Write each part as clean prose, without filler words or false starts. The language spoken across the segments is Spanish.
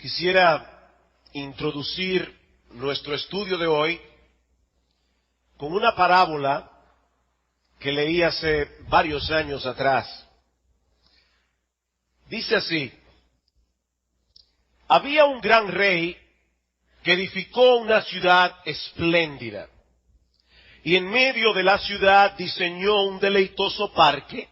Quisiera introducir nuestro estudio de hoy con una parábola que leí hace varios años atrás. Dice así: había un gran rey que edificó una ciudad espléndida, y en medio de la ciudad diseñó un deleitoso parque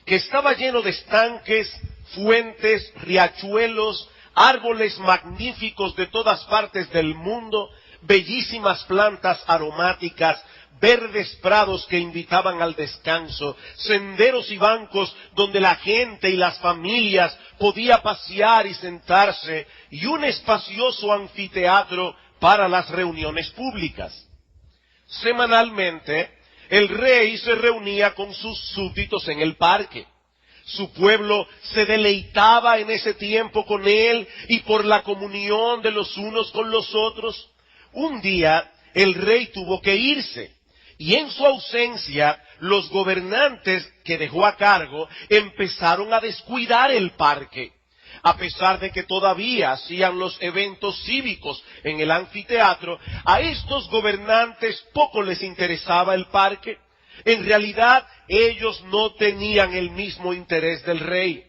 que estaba lleno de estanques, fuentes, riachuelos, árboles magníficos de todas partes del mundo, bellísimas plantas aromáticas, verdes prados que invitaban al descanso, senderos y bancos donde la gente y las familias podía pasear y sentarse, y un espacioso anfiteatro para las reuniones públicas. Semanalmente, el rey se reunía con sus súbditos en el parque. Su pueblo se deleitaba en ese tiempo con él y por la comunión de los unos con los otros. Un día el rey tuvo que irse, y en su ausencia los gobernantes que dejó a cargo empezaron a descuidar el parque. A pesar de que todavía hacían los eventos cívicos en el anfiteatro, a estos gobernantes poco les interesaba el parque. En realidad, ellos no tenían el mismo interés del rey.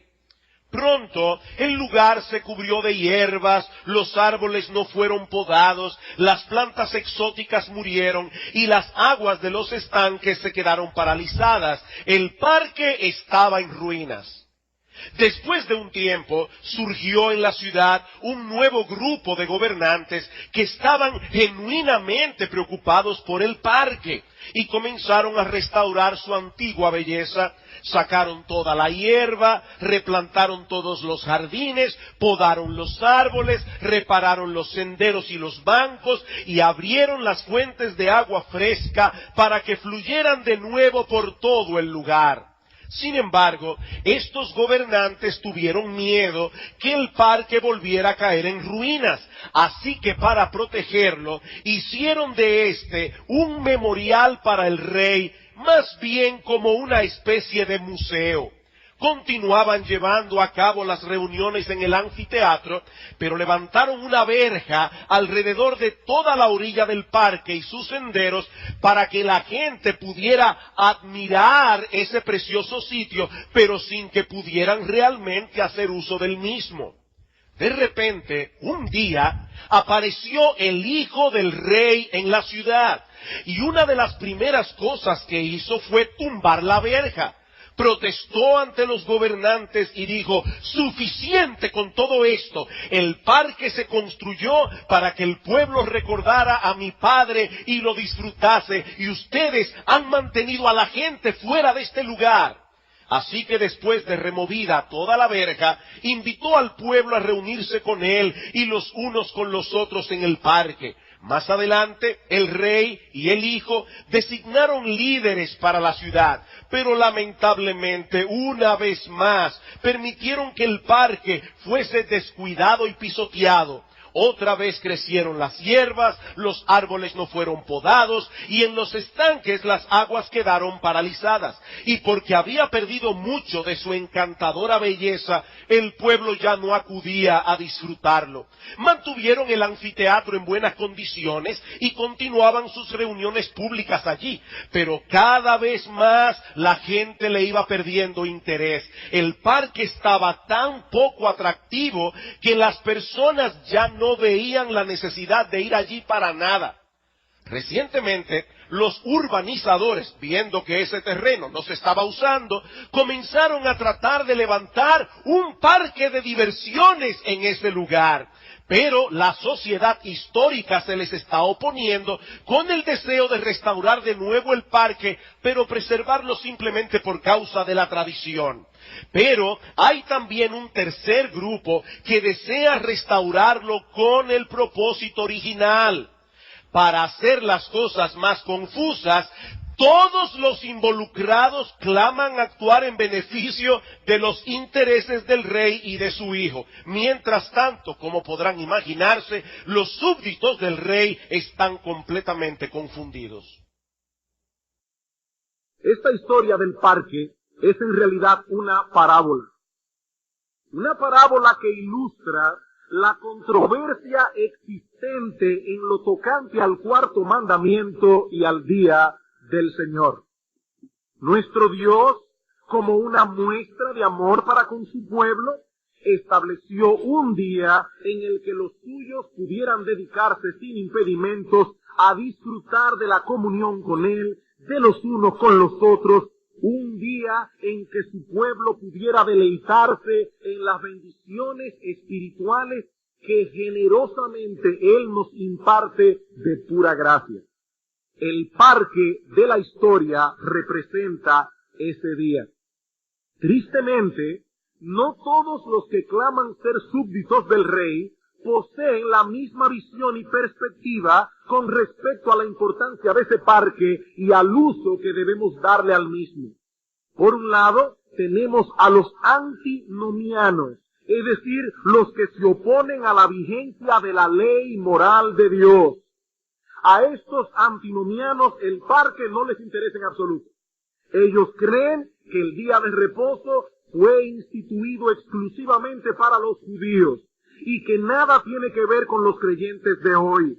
Pronto, el lugar se cubrió de hierbas, los árboles no fueron podados, las plantas exóticas murieron y las aguas de los estanques se quedaron paralizadas. El parque estaba en ruinas. Después de un tiempo, surgió en la ciudad un nuevo grupo de gobernantes que estaban genuinamente preocupados por el parque y comenzaron a restaurar su antigua belleza. Sacaron toda la hierba, replantaron todos los jardines, podaron los árboles, repararon los senderos y los bancos y abrieron las fuentes de agua fresca para que fluyeran de nuevo por todo el lugar. Sin embargo, estos gobernantes tuvieron miedo que el parque volviera a caer en ruinas, así que para protegerlo, hicieron de este un memorial para el rey, más bien como una especie de museo. Continuaban llevando a cabo las reuniones en el anfiteatro, pero levantaron una verja alrededor de toda la orilla del parque y sus senderos para que la gente pudiera admirar ese precioso sitio, pero sin que pudieran realmente hacer uso del mismo. De repente, un día, apareció el hijo del rey en la ciudad, y una de las primeras cosas que hizo fue tumbar la verja. Protestó ante los gobernantes y dijo: suficiente con todo esto, el parque se construyó para que el pueblo recordara a mi padre y lo disfrutase, y ustedes han mantenido a la gente fuera de este lugar. Así que después de removida toda la verja, invitó al pueblo a reunirse con él y los unos con los otros en el parque. Más adelante, el rey y el hijo designaron líderes para la ciudad, pero lamentablemente, una vez más, permitieron que el parque fuese descuidado y pisoteado. Otra vez crecieron las hierbas, los árboles no fueron podados, y en los estanques las aguas quedaron paralizadas. Y porque había perdido mucho de su encantadora belleza, el pueblo ya no acudía a disfrutarlo. Mantuvieron el anfiteatro en buenas condiciones y continuaban sus reuniones públicas allí, pero cada vez más la gente le iba perdiendo interés. El parque estaba tan poco atractivo que las personas ya no veían la necesidad de ir allí para nada. Recientemente, los urbanizadores, viendo que ese terreno no se estaba usando, comenzaron a tratar de levantar un parque de diversiones en ese lugar. Pero la sociedad histórica se les está oponiendo con el deseo de restaurar de nuevo el parque, pero preservarlo simplemente por causa de la tradición. Pero hay también un tercer grupo que desea restaurarlo con el propósito original. Para hacer las cosas más confusas, todos los involucrados claman actuar en beneficio de los intereses del rey y de su hijo. Mientras tanto, como podrán imaginarse, los súbditos del rey están completamente confundidos. Esta historia del parque es en realidad una parábola. Una parábola que ilustra la controversia existente en lo tocante al cuarto mandamiento y al día del Señor. Nuestro Dios, como una muestra de amor para con su pueblo, estableció un día en el que los suyos pudieran dedicarse sin impedimentos a disfrutar de la comunión con Él, de los unos con los otros, un día en que su pueblo pudiera deleitarse en las bendiciones espirituales que generosamente Él nos imparte de pura gracia. El parque de la historia representa ese día. Tristemente, no todos los que claman ser súbditos del rey poseen la misma visión y perspectiva con respecto a la importancia de ese parque y al uso que debemos darle al mismo. Por un lado, tenemos a los antinomianos, es decir, los que se oponen a la vigencia de la ley moral de Dios. A estos antinomianos el parque no les interesa en absoluto. Ellos creen que el día de reposo fue instituido exclusivamente para los judíos y que nada tiene que ver con los creyentes de hoy.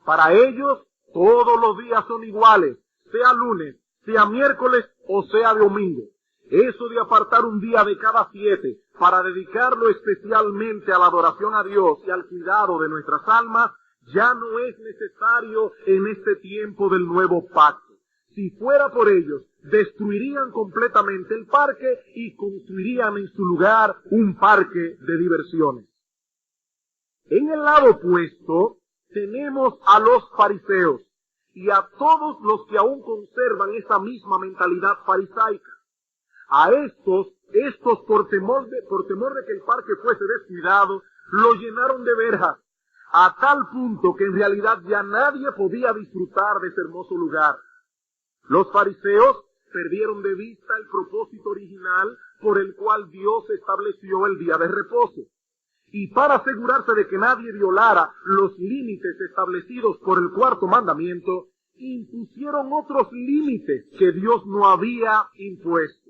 Para ellos, todos los días son iguales, sea lunes, sea miércoles o sea domingo. Eso de apartar un día de cada 7 para dedicarlo especialmente a la adoración a Dios y al cuidado de nuestras almas, ya no es necesario en este tiempo del nuevo pacto. Si fuera por ellos, destruirían completamente el parque y construirían en su lugar un parque de diversiones. En el lado opuesto, tenemos a los fariseos y a todos los que aún conservan esa misma mentalidad farisaica. A estos por temor de que el parque fuese descuidado, lo llenaron de verjas, a tal punto que en realidad ya nadie podía disfrutar de ese hermoso lugar. Los fariseos perdieron de vista el propósito original por el cual Dios estableció el día de reposo. Y para asegurarse de que nadie violara los límites establecidos por el cuarto mandamiento, impusieron otros límites que Dios no había impuesto.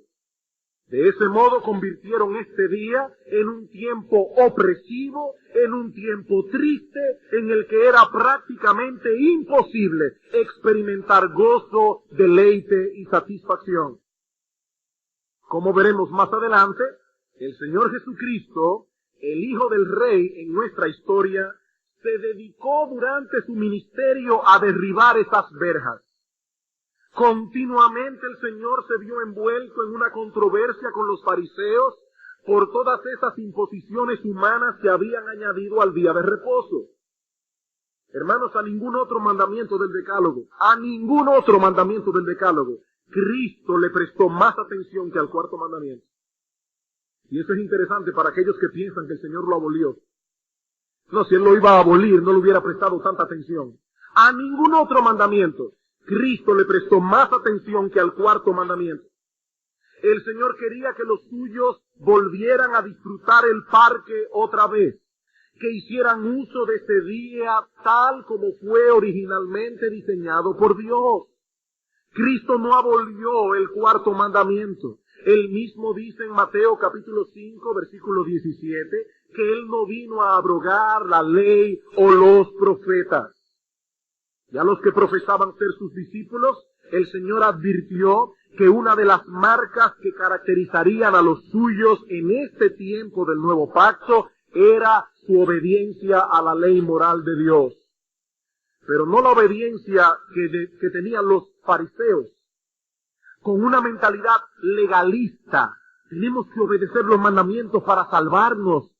De ese modo convirtieron este día en un tiempo opresivo, en un tiempo triste, en el que era prácticamente imposible experimentar gozo, deleite y satisfacción. Como veremos más adelante, el Señor Jesucristo, el Hijo del Rey en nuestra historia, se dedicó durante su ministerio a derribar esas verjas. Continuamente el Señor se vio envuelto en una controversia con los fariseos por todas esas imposiciones humanas que habían añadido al día de reposo. Hermanos, a ningún otro mandamiento del Decálogo, Cristo le prestó más atención que al cuarto mandamiento. Y eso es interesante para aquellos que piensan que el Señor lo abolió. No, si Él lo iba a abolir, no le hubiera prestado tanta atención. A ningún otro mandamiento Cristo le prestó más atención que al cuarto mandamiento. El Señor quería que los suyos volvieran a disfrutar el parque otra vez, que hicieran uso de ese día tal como fue originalmente diseñado por Dios. Cristo no abolió el cuarto mandamiento. Él mismo dice en Mateo capítulo 5, versículo 17, que Él no vino a abrogar la ley o los profetas. Y a los que profesaban ser sus discípulos, el Señor advirtió que una de las marcas que caracterizarían a los suyos en este tiempo del nuevo pacto era su obediencia a la ley moral de Dios. Pero no la obediencia que tenían los fariseos, con una mentalidad legalista. Tenemos que obedecer los mandamientos para salvarnos.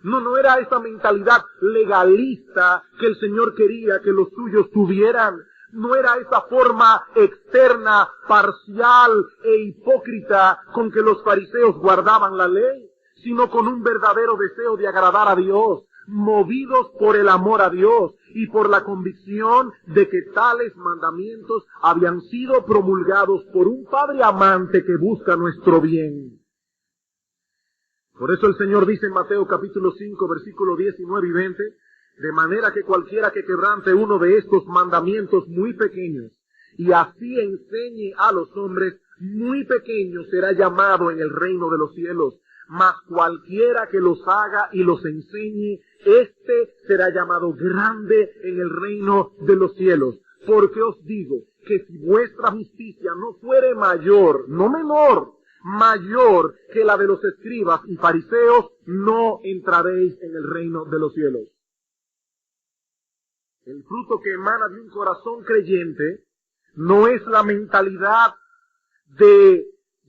No era esa mentalidad legalista que el Señor quería que los suyos tuvieran. No era esa forma externa, parcial e hipócrita con que los fariseos guardaban la ley, sino con un verdadero deseo de agradar a Dios, movidos por el amor a Dios y por la convicción de que tales mandamientos habían sido promulgados por un Padre amante que busca nuestro bien. Por eso el Señor dice en Mateo capítulo 5, versículos 19 y 20, de manera que cualquiera que quebrante uno de estos mandamientos muy pequeños y así enseñe a los hombres, muy pequeño será llamado en el reino de los cielos, mas cualquiera que los haga y los enseñe, éste será llamado grande en el reino de los cielos. Porque os digo que si vuestra justicia no fuere mayor, no menor, mayor que la de los escribas y fariseos, no entraréis en el reino de los cielos. El fruto que emana de un corazón creyente no es la mentalidad de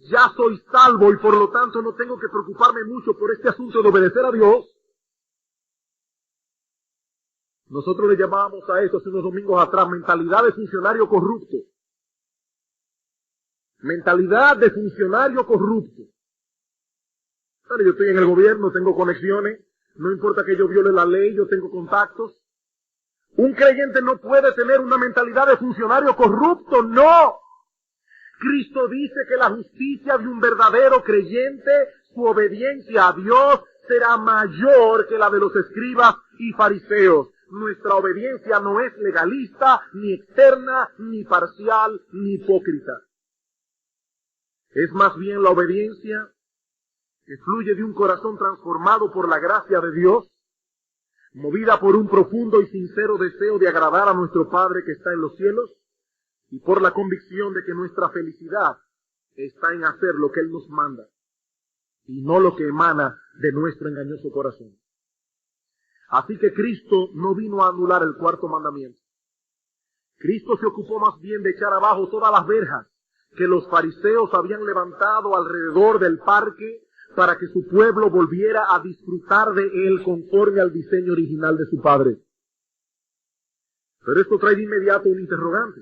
ya soy salvo y por lo tanto no tengo que preocuparme mucho por este asunto de obedecer a Dios. Nosotros le llamábamos a eso hace unos domingos atrás mentalidad de funcionario corrupto. Mentalidad de funcionario corrupto. Pero yo estoy en el gobierno, tengo conexiones, no importa que yo viole la ley, yo tengo contactos. Un creyente no puede tener una mentalidad de funcionario corrupto, no. Cristo dice que la justicia de un verdadero creyente, su obediencia a Dios, será mayor que la de los escribas y fariseos. Nuestra obediencia no es legalista, ni externa, ni parcial, ni hipócrita. Es más bien la obediencia que fluye de un corazón transformado por la gracia de Dios, movida por un profundo y sincero deseo de agradar a nuestro Padre que está en los cielos, y por la convicción de que nuestra felicidad está en hacer lo que Él nos manda, y no lo que emana de nuestro engañoso corazón. Así que Cristo no vino a anular el cuarto mandamiento. Cristo se ocupó más bien de echar abajo todas las verjas que los fariseos habían levantado alrededor del parque para que su pueblo volviera a disfrutar de él conforme al diseño original de su Padre. Pero esto trae de inmediato un interrogante.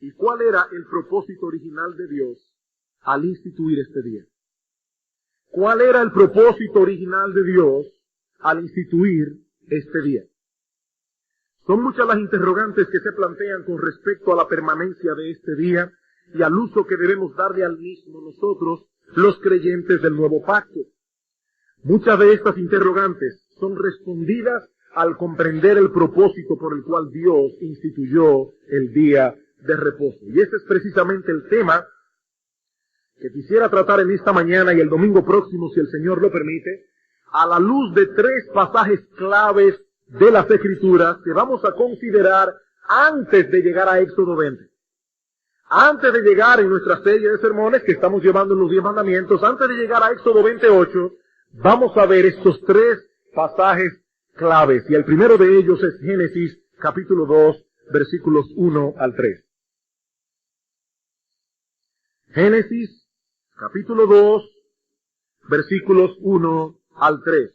¿Y cuál era el propósito original de Dios al instituir este día? ¿Cuál era el propósito original de Dios al instituir este día? Son muchas las interrogantes que se plantean con respecto a la permanencia de este día y al uso que debemos darle al mismo nosotros, los creyentes del nuevo pacto. Muchas de estas interrogantes son respondidas al comprender el propósito por el cual Dios instituyó el día de reposo. Y ese es precisamente el tema que quisiera tratar en esta mañana y el domingo próximo, si el Señor lo permite, a la luz de tres pasajes claves de las Escrituras que vamos a considerar antes de llegar a Éxodo 20. Antes de llegar en nuestra serie de sermones que estamos llevando en los 10 mandamientos, antes de llegar a Éxodo 28, vamos a ver estos tres pasajes claves. Y el primero de ellos es Génesis capítulo 2, versículos 1 al 3. Génesis capítulo 2, versículos 1 al 3.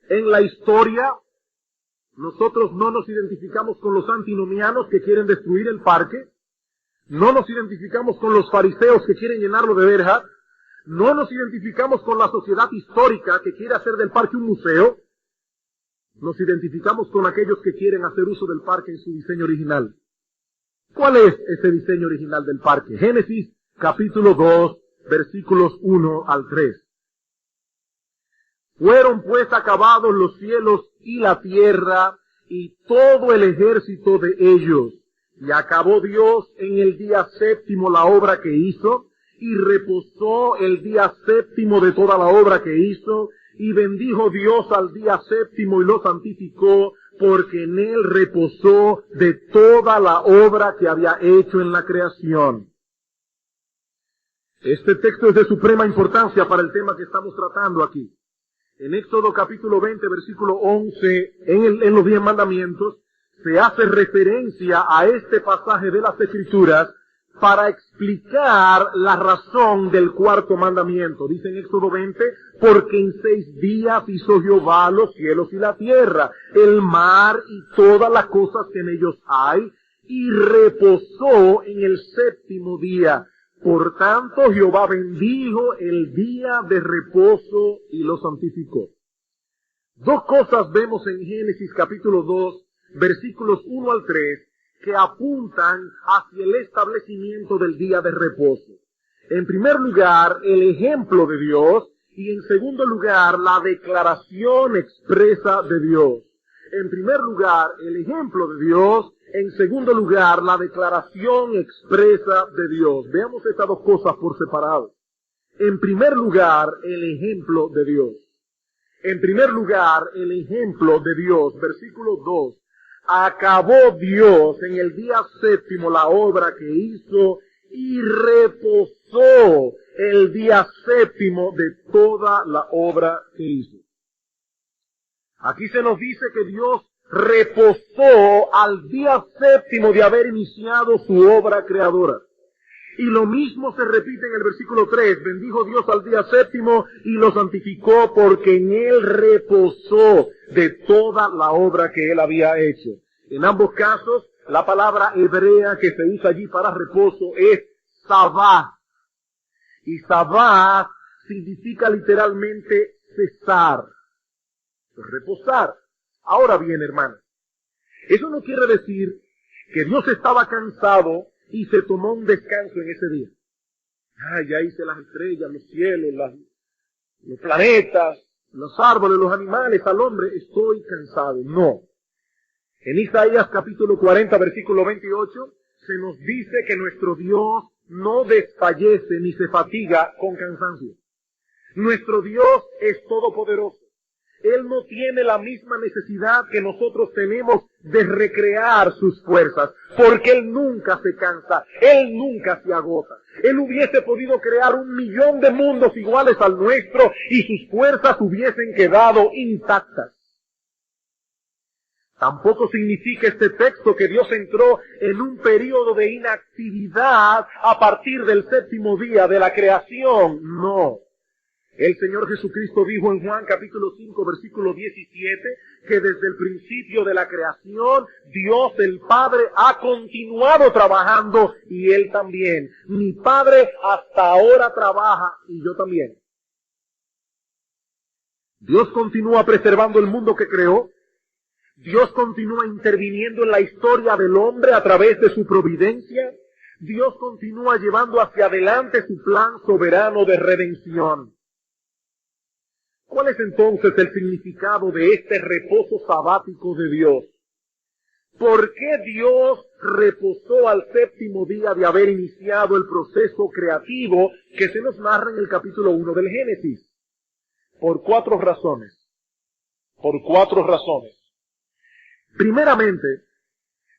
En la historia, nosotros no nos identificamos con los antinomianos que quieren destruir el parque, no nos identificamos con los fariseos que quieren llenarlo de verjas, no nos identificamos con la sociedad histórica que quiere hacer del parque un museo, nos identificamos con aquellos que quieren hacer uso del parque en su diseño original. ¿Cuál es ese diseño original del parque? Génesis capítulo 2, versículos 1 al 3. Fueron pues acabados los cielos y la tierra y todo el ejército de ellos. Y acabó Dios en el día séptimo la obra que hizo, y reposó el día séptimo de toda la obra que hizo, y bendijo Dios al día séptimo y lo santificó, porque en él reposó de toda la obra que había hecho en la creación. Este texto es de suprema importancia para el tema que estamos tratando aquí. En Éxodo capítulo 20, versículo 11, en los 10 mandamientos, se hace referencia a este pasaje de las Escrituras para explicar la razón del cuarto mandamiento. Dice en Éxodo 20, porque en 6 días hizo Jehová los cielos y la tierra, el mar y todas las cosas que en ellos hay, y reposó en el séptimo día. Por tanto, Jehová bendijo el día de reposo y lo santificó. Dos cosas vemos en Génesis capítulo 2, versículos 1 al 3, que apuntan hacia el establecimiento del día de reposo. En primer lugar, el ejemplo de Dios, y en segundo lugar, la declaración expresa de Dios. En primer lugar, el ejemplo de Dios, En segundo lugar, la declaración expresa de Dios. Veamos estas dos cosas por separado. En primer lugar, el ejemplo de Dios. En primer lugar, el ejemplo de Dios. Versículo 2. Acabó Dios en el día séptimo la obra que hizo y reposó el día séptimo de toda la obra que hizo. Aquí se nos dice que Dios reposó al día séptimo de haber iniciado su obra creadora. Y lo mismo se repite en el versículo 3. Bendijo Dios al día séptimo y lo santificó porque en él reposó de toda la obra que él había hecho. En ambos casos, la palabra hebrea que se usa allí para reposo es sabá. Y sabá significa literalmente cesar, reposar. Ahora bien, hermanos, eso no quiere decir que Dios estaba cansado y se tomó un descanso en ese día. Ya hice las estrellas, los cielos, los planetas, los árboles, los animales, al hombre, estoy cansado. No. En Isaías capítulo 40, versículo 28, se nos dice que nuestro Dios no desfallece ni se fatiga con cansancio. Nuestro Dios es todopoderoso. Él no tiene la misma necesidad que nosotros tenemos de recrear sus fuerzas, porque Él nunca se cansa, Él nunca se agota. Él hubiese podido crear 1.000.000 de mundos iguales al nuestro y sus fuerzas hubiesen quedado intactas. Tampoco significa este texto que Dios entró en un periodo de inactividad a partir del séptimo día de la creación. No. El Señor Jesucristo dijo en Juan capítulo 5 versículo 17 que desde el principio de la creación Dios el Padre ha continuado trabajando y Él también. Mi Padre hasta ahora trabaja y yo también. Dios continúa preservando el mundo que creó. Dios continúa interviniendo en la historia del hombre a través de su providencia. Dios continúa llevando hacia adelante su plan soberano de redención. ¿Cuál es entonces el significado de este reposo sabático de Dios? ¿Por qué Dios reposó al séptimo día de haber iniciado el proceso creativo que se nos narra en el capítulo 1 del Génesis? Por 4 razones. Por 4 razones. Primeramente,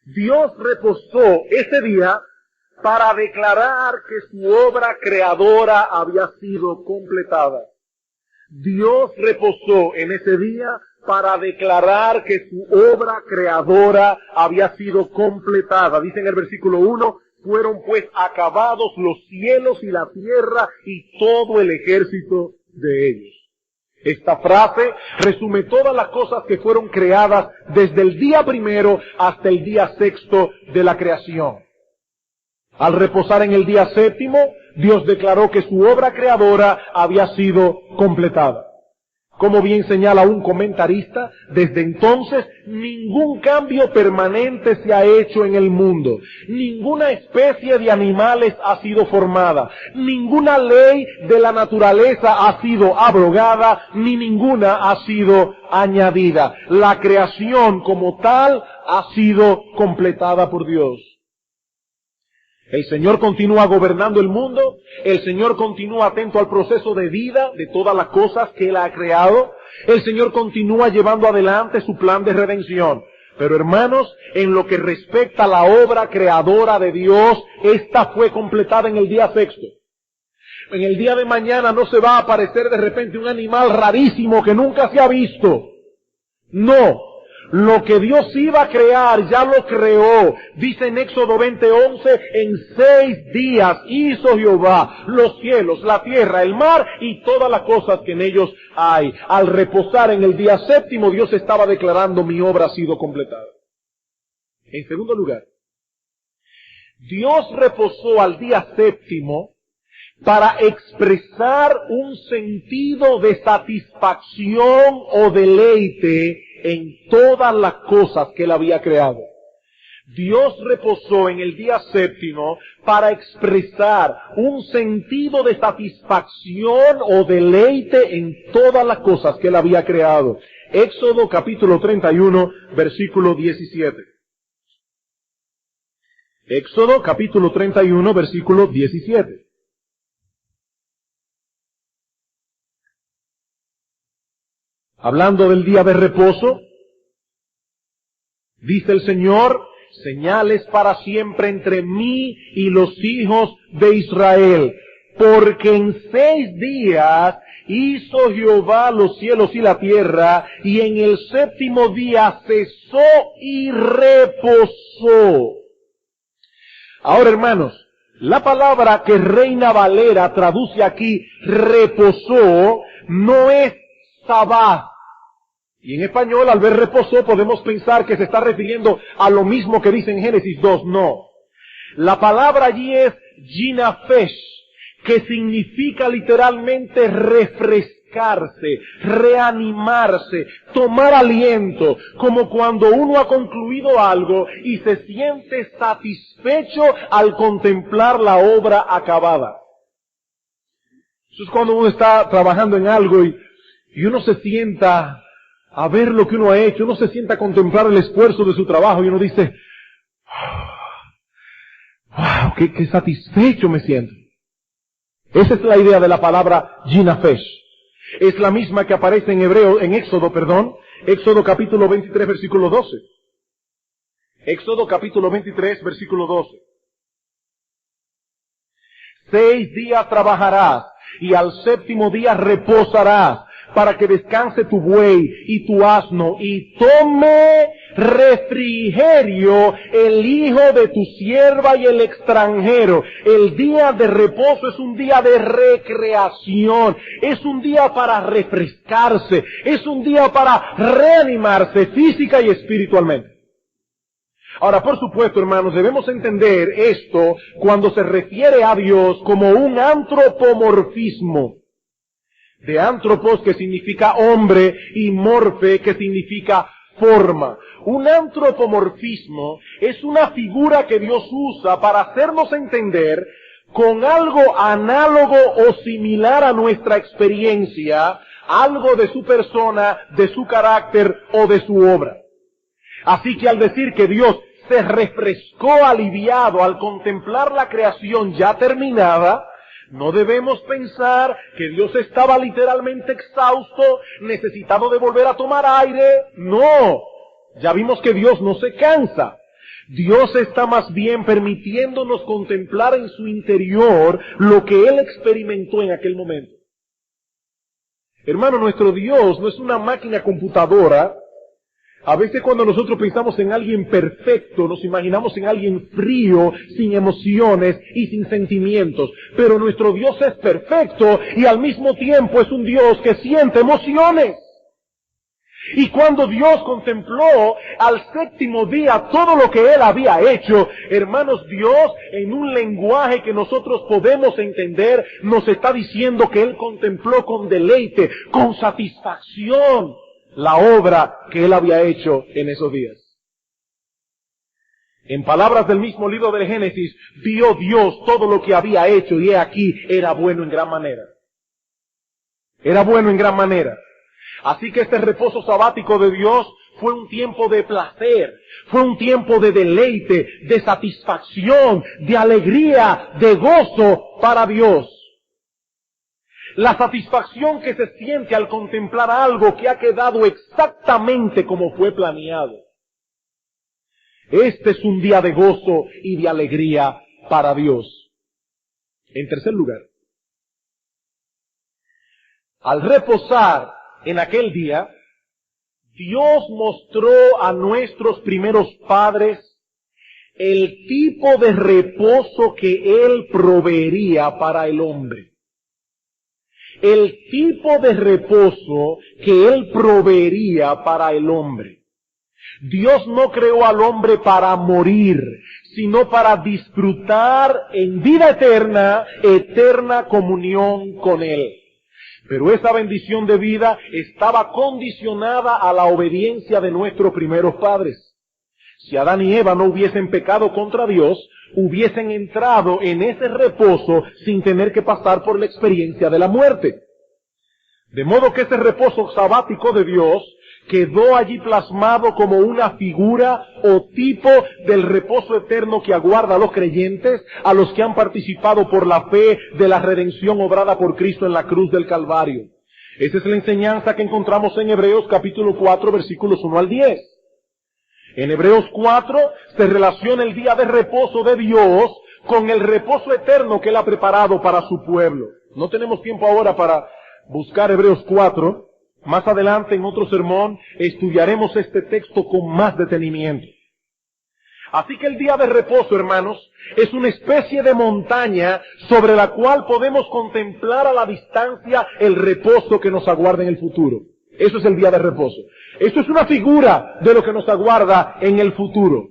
Dios reposó ese día para declarar que su obra creadora había sido completada. Dios reposó en ese día para declarar que su obra creadora había sido completada. Dice en el versículo 1, fueron pues acabados los cielos y la tierra y todo el ejército de ellos. Esta frase resume todas las cosas que fueron creadas desde el día primero hasta el día sexto de la creación. Al reposar en el día séptimo, Dios declaró que su obra creadora había sido completada. Como bien señala un comentarista, desde entonces ningún cambio permanente se ha hecho en el mundo. Ninguna especie de animales ha sido formada. Ninguna ley de la naturaleza ha sido abrogada, ni ninguna ha sido añadida. La creación como tal ha sido completada por Dios. El Señor continúa gobernando el mundo, el Señor continúa atento al proceso de vida de todas las cosas que Él ha creado, el Señor continúa llevando adelante su plan de redención. Pero hermanos, en lo que respecta a la obra creadora de Dios, esta fue completada en el día sexto. En el día de mañana no se va a aparecer de repente un animal rarísimo que nunca se ha visto. No. Lo que Dios iba a crear, ya lo creó. Dice en Éxodo 20:11, en 6 días hizo Jehová los cielos, la tierra, el mar y todas las cosas que en ellos hay. Al reposar en el día séptimo, Dios estaba declarando, mi obra ha sido completada. En segundo lugar, Dios reposó al día séptimo para expresar un sentido de satisfacción o deleite en todas las cosas que Él había creado. Dios reposó en el día séptimo para expresar un sentido de satisfacción o deleite en todas las cosas que Él había creado. Éxodo capítulo 31, versículo 17. Éxodo capítulo 31, versículo 17. Hablando del día de reposo, dice el Señor, señales para siempre entre mí y los hijos de Israel, porque en 6 días hizo Jehová los cielos y la tierra, y en el 7º día cesó y reposó. Ahora, hermanos, la palabra que Reina Valera traduce aquí, reposó, no es sabbat. Y en español, al ver reposó, podemos pensar que se está refiriendo a lo mismo que dice en Génesis 2. No. La palabra allí es ginafesh, que significa literalmente refrescarse, reanimarse, tomar aliento, como cuando uno ha concluido algo y se siente satisfecho al contemplar la obra acabada. Eso es cuando uno está trabajando en algo y uno se sienta a ver lo que uno ha hecho, uno se sienta a contemplar el esfuerzo de su trabajo y uno dice, wow, qué satisfecho me siento. Esa es la idea de la palabra ginafesh. Es la misma que aparece en Éxodo capítulo 23, versículo 12. Éxodo capítulo 23, versículo 12. 6 días trabajarás y al 7º día reposarás, para que descanse tu buey y tu asno, y tome refrigerio el hijo de tu sierva y el extranjero. El día de reposo es un día de recreación, es un día para refrescarse, es un día para reanimarse física y espiritualmente. Ahora, por supuesto, hermanos, debemos entender esto cuando se refiere a Dios como un antropomorfismo. De antropos, que significa hombre, y morfe, que significa forma. Un antropomorfismo es una figura que Dios usa para hacernos entender con algo análogo o similar a nuestra experiencia, algo de su persona, de su carácter o de su obra. Así que al decir que Dios se refrescó aliviado al contemplar la creación ya terminada, no debemos pensar que Dios estaba literalmente exhausto, necesitado de volver a tomar aire. No, ya vimos que Dios no se cansa. Dios está más bien permitiéndonos contemplar en su interior lo que Él experimentó en aquel momento. Hermano, nuestro Dios no es una máquina computadora. A veces cuando nosotros pensamos en alguien perfecto, nos imaginamos en alguien frío, sin emociones y sin sentimientos. Pero nuestro Dios es perfecto y al mismo tiempo es un Dios que siente emociones. Y cuando Dios contempló al 7º día todo lo que Él había hecho, hermanos, Dios en un lenguaje que nosotros podemos entender, nos está diciendo que Él contempló con deleite, con satisfacción, la obra que Él había hecho en esos días. En palabras del mismo libro del Génesis, vio Dios todo lo que había hecho y he aquí, era bueno en gran manera. Era bueno en gran manera. Así que este reposo sabático de Dios fue un tiempo de placer, fue un tiempo de deleite, de satisfacción, de alegría, de gozo para Dios. La satisfacción que se siente al contemplar algo que ha quedado exactamente como fue planeado. Este es un día de gozo y de alegría para Dios. En tercer lugar, al reposar en aquel día, Dios mostró a nuestros primeros padres el tipo de reposo que Él proveería para el hombre. El tipo de reposo que Él proveería para el hombre. Dios no creó al hombre para morir, sino para disfrutar en vida eterna, eterna comunión con Él. Pero esa bendición de vida estaba condicionada a la obediencia de nuestros primeros padres. Si Adán y Eva no hubiesen pecado contra Dios, hubiesen entrado en ese reposo sin tener que pasar por la experiencia de la muerte. De modo que ese reposo sabático de Dios, quedó allí plasmado como una figura o tipo del reposo eterno que aguarda a los creyentes, a los que han participado por la fe de la redención obrada por Cristo en la cruz del Calvario. Esa es la enseñanza que encontramos en Hebreos capítulo 4, versículos 1 al 10. En Hebreos 4 se relaciona el día de reposo de Dios con el reposo eterno que Él ha preparado para su pueblo. No tenemos tiempo ahora para buscar Hebreos 4. Más adelante en otro sermón estudiaremos este texto con más detenimiento. Así que el día de reposo, hermanos, es una especie de montaña sobre la cual podemos contemplar a la distancia el reposo que nos aguarda en el futuro. Eso es el día de reposo. Esto es una figura de lo que nos aguarda en el futuro.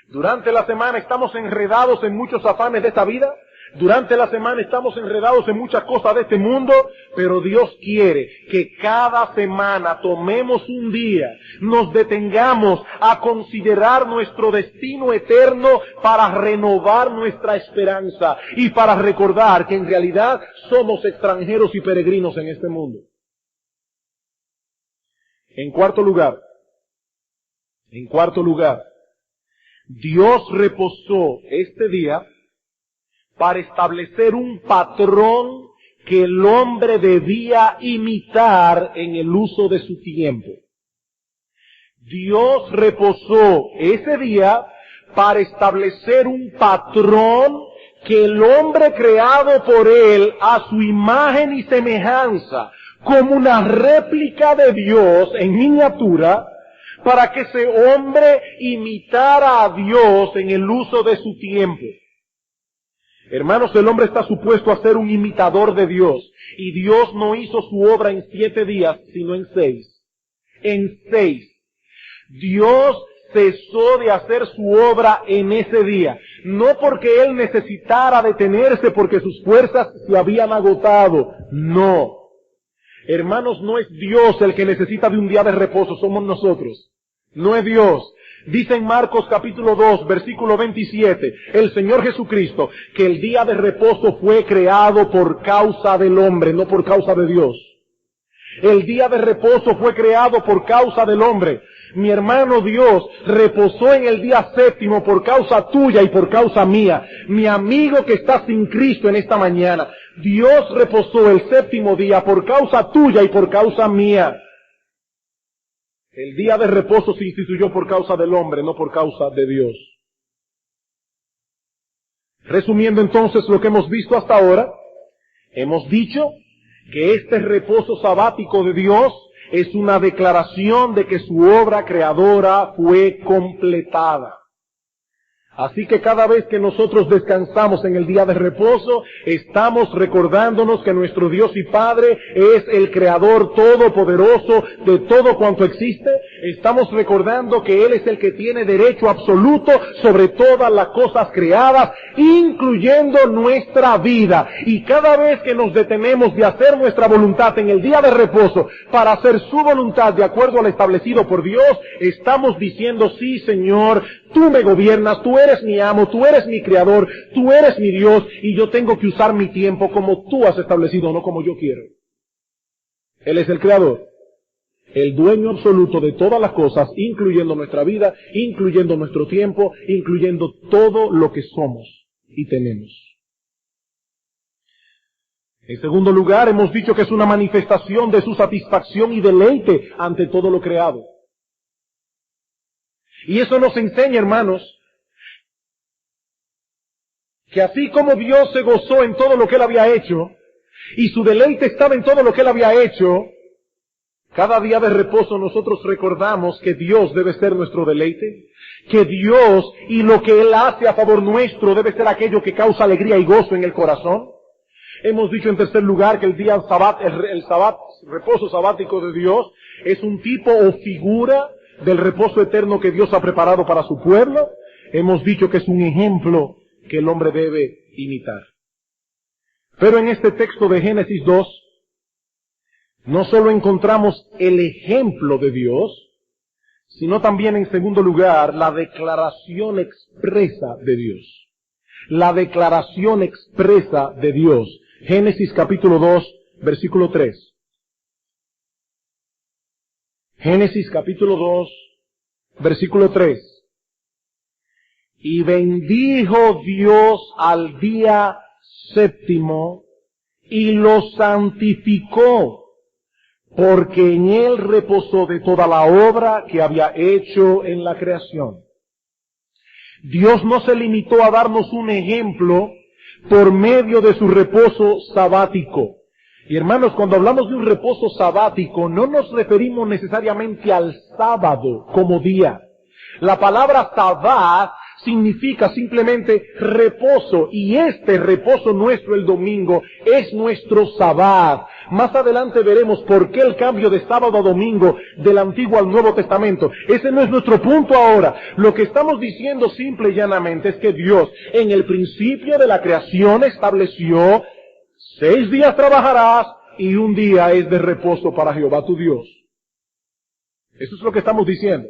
Durante la semana estamos enredados en muchos afanes de esta vida. Durante la semana estamos enredados en muchas cosas de este mundo, pero Dios quiere que cada semana tomemos un día, nos detengamos a considerar nuestro destino eterno para renovar nuestra esperanza y para recordar que en realidad somos extranjeros y peregrinos en este mundo. En cuarto lugar, Dios reposó este día para establecer un patrón que el hombre debía imitar en el uso de su tiempo. Dios reposó ese día para establecer un patrón que el hombre creado por Él a su imagen y semejanza, como una réplica de Dios en miniatura, para que ese hombre imitara a Dios en el uso de su tiempo. Hermanos, el hombre está supuesto a ser un imitador de Dios, y Dios no hizo su obra en 7 días, sino en 6. En 6. Dios cesó de hacer su obra en ese día, no porque Él necesitara detenerse porque sus fuerzas se habían agotado, no. Hermanos, no es Dios el que necesita de un día de reposo, somos nosotros. No es Dios. Dice en Marcos capítulo 2, versículo 27, el Señor Jesucristo, que el día de reposo fue creado por causa del hombre, no por causa de Dios. El día de reposo fue creado por causa del hombre. Mi hermano, Dios reposó en el día séptimo por causa tuya y por causa mía. Mi amigo que está sin Cristo en esta mañana, Dios reposó el séptimo día por causa tuya y por causa mía. El día de reposo se instituyó por causa del hombre, no por causa de Dios. Resumiendo entonces lo que hemos visto hasta ahora, hemos dicho que este reposo sabático de Dios es una declaración de que su obra creadora fue completada. Así que cada vez que nosotros descansamos en el día de reposo, estamos recordándonos que nuestro Dios y Padre es el Creador todopoderoso de todo cuanto existe. Estamos recordando que Él es el que tiene derecho absoluto sobre todas las cosas creadas, incluyendo nuestra vida. Y cada vez que nos detenemos de hacer nuestra voluntad en el día de reposo para hacer su voluntad de acuerdo al establecido por Dios, estamos diciendo, sí, Señor, tú me gobiernas, tú eres mi amo, tú eres mi creador, tú eres mi Dios, y yo tengo que usar mi tiempo como tú has establecido, no como yo quiero. Él es el creador, el dueño absoluto de todas las cosas, incluyendo nuestra vida, incluyendo nuestro tiempo, incluyendo todo lo que somos y tenemos. En segundo lugar, hemos dicho que es una manifestación de su satisfacción y deleite ante todo lo creado. Y eso nos enseña, hermanos, que así como Dios se gozó en todo lo que Él había hecho, y su deleite estaba en todo lo que Él había hecho, cada día de reposo nosotros recordamos que Dios debe ser nuestro deleite, que Dios y lo que Él hace a favor nuestro debe ser aquello que causa alegría y gozo en el corazón. Hemos dicho en tercer lugar que el día reposo sabático de Dios es un tipo o figura del reposo eterno que Dios ha preparado para su pueblo. Hemos dicho que es un ejemplo que el hombre debe imitar. Pero en este texto de Génesis 2, no solo encontramos el ejemplo de Dios, sino también en segundo lugar la declaración expresa de Dios. La declaración expresa de Dios. Génesis capítulo 2, versículo 3. Génesis capítulo 2, versículo 3. Y bendijo Dios al día séptimo y lo santificó, porque en él reposó de toda la obra que había hecho en la creación. Dios no se limitó a darnos un ejemplo por medio de su reposo sabático. Y hermanos, cuando hablamos de un reposo sabático, no nos referimos necesariamente al sábado como día. La palabra sabbat significa simplemente reposo, y este reposo nuestro el domingo es nuestro sabbat. Más adelante veremos por qué el cambio de sábado a domingo del Antiguo al Nuevo Testamento. Ese no es nuestro punto ahora. Lo que estamos diciendo simple y llanamente es que Dios en el principio de la creación estableció 6 días trabajarás y un día es de reposo para Jehová tu Dios. Eso es lo que estamos diciendo.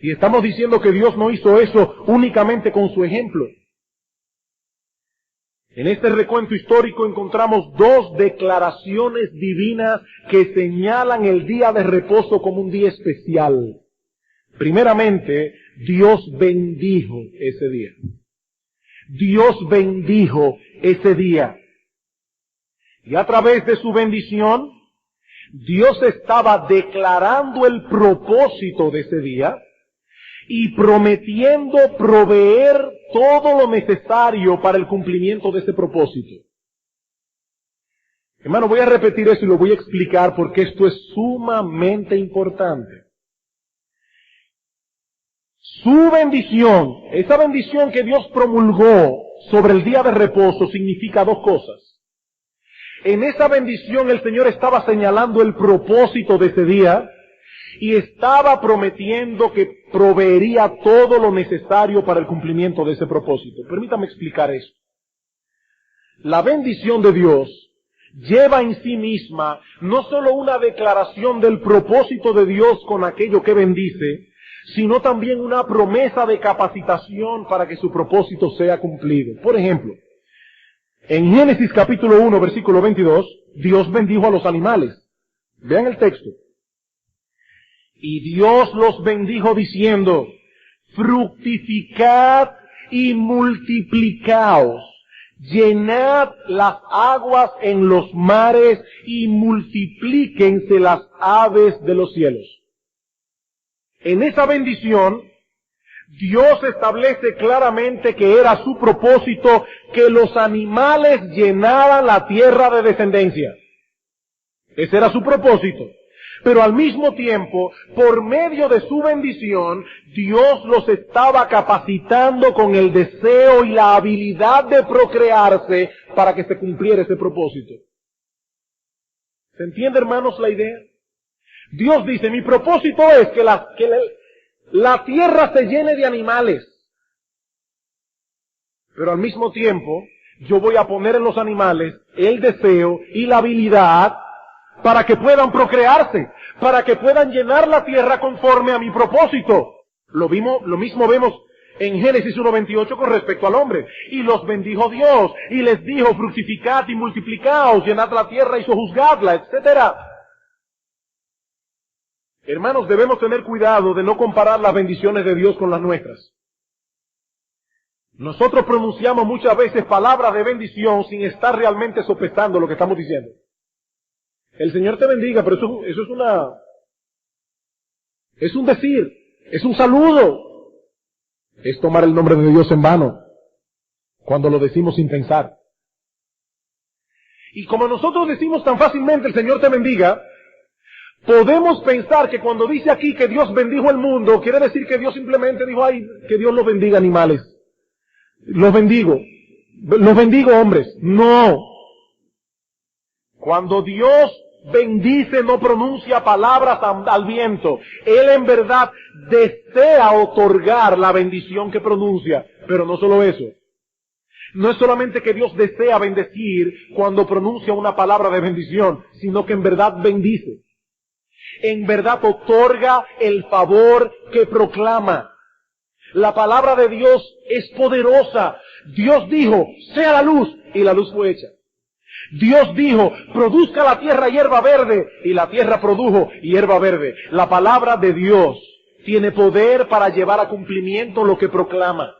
Y estamos diciendo que Dios no hizo eso únicamente con su ejemplo. En este recuento histórico encontramos 2 declaraciones divinas que señalan el día de reposo como un día especial. Primeramente, Dios bendijo ese día. Dios bendijo ese día. Y a través de su bendición, Dios estaba declarando el propósito de ese día y prometiendo proveer todo lo necesario para el cumplimiento de ese propósito. Hermano, voy a repetir eso y lo voy a explicar porque esto es sumamente importante. Su bendición, esa bendición que Dios promulgó sobre el día de reposo, significa 2 cosas. En esa bendición el Señor estaba señalando el propósito de ese día y estaba prometiendo que proveería todo lo necesario para el cumplimiento de ese propósito. Permítame explicar esto. La bendición de Dios lleva en sí misma no solo una declaración del propósito de Dios con aquello que bendice, sino también una promesa de capacitación para que su propósito sea cumplido. Por ejemplo, en Génesis capítulo 1, versículo 22, Dios bendijo a los animales. Vean el texto. Y Dios los bendijo diciendo, fructificad y multiplicaos, llenad las aguas en los mares y multiplíquense las aves de los cielos. En esa bendición, Dios establece claramente que era su propósito que los animales llenaran la tierra de descendencia. Ese era su propósito. Pero al mismo tiempo, por medio de su bendición, Dios los estaba capacitando con el deseo y la habilidad de procrearse para que se cumpliera ese propósito. ¿Se entiende, hermanos, la idea? Dios dice, mi propósito es que la tierra se llene de animales. Pero al mismo tiempo, yo voy a poner en los animales el deseo y la habilidad para que puedan procrearse, para que puedan llenar la tierra conforme a mi propósito. Lo mismo vemos en Génesis 1:28 con respecto al hombre. Y los bendijo Dios, y les dijo, fructificad y multiplicaos, llenad la tierra y sojuzgadla, etc. Hermanos, debemos tener cuidado de no comparar las bendiciones de Dios con las nuestras. Nosotros pronunciamos muchas veces palabras de bendición sin estar realmente sopesando lo que estamos diciendo. El Señor te bendiga, pero eso es un decir, es un saludo. Es tomar el nombre de Dios en vano, cuando lo decimos sin pensar. Y como nosotros decimos tan fácilmente, el Señor te bendiga, podemos pensar que cuando dice aquí que Dios bendijo el mundo, quiere decir que Dios simplemente dijo, ay, que Dios los bendiga animales. Los bendigo hombres. No. Cuando Dios bendice, no pronuncia palabras al viento. Él en verdad desea otorgar la bendición que pronuncia. Pero no solo eso. No es solamente que Dios desea bendecir cuando pronuncia una palabra de bendición, sino que en verdad bendice. En verdad otorga el favor que proclama. La palabra de Dios es poderosa. Dios dijo, sea la luz, y la luz fue hecha. Dios dijo, produzca la tierra hierba verde, y la tierra produjo hierba verde. La palabra de Dios tiene poder para llevar a cumplimiento lo que proclama.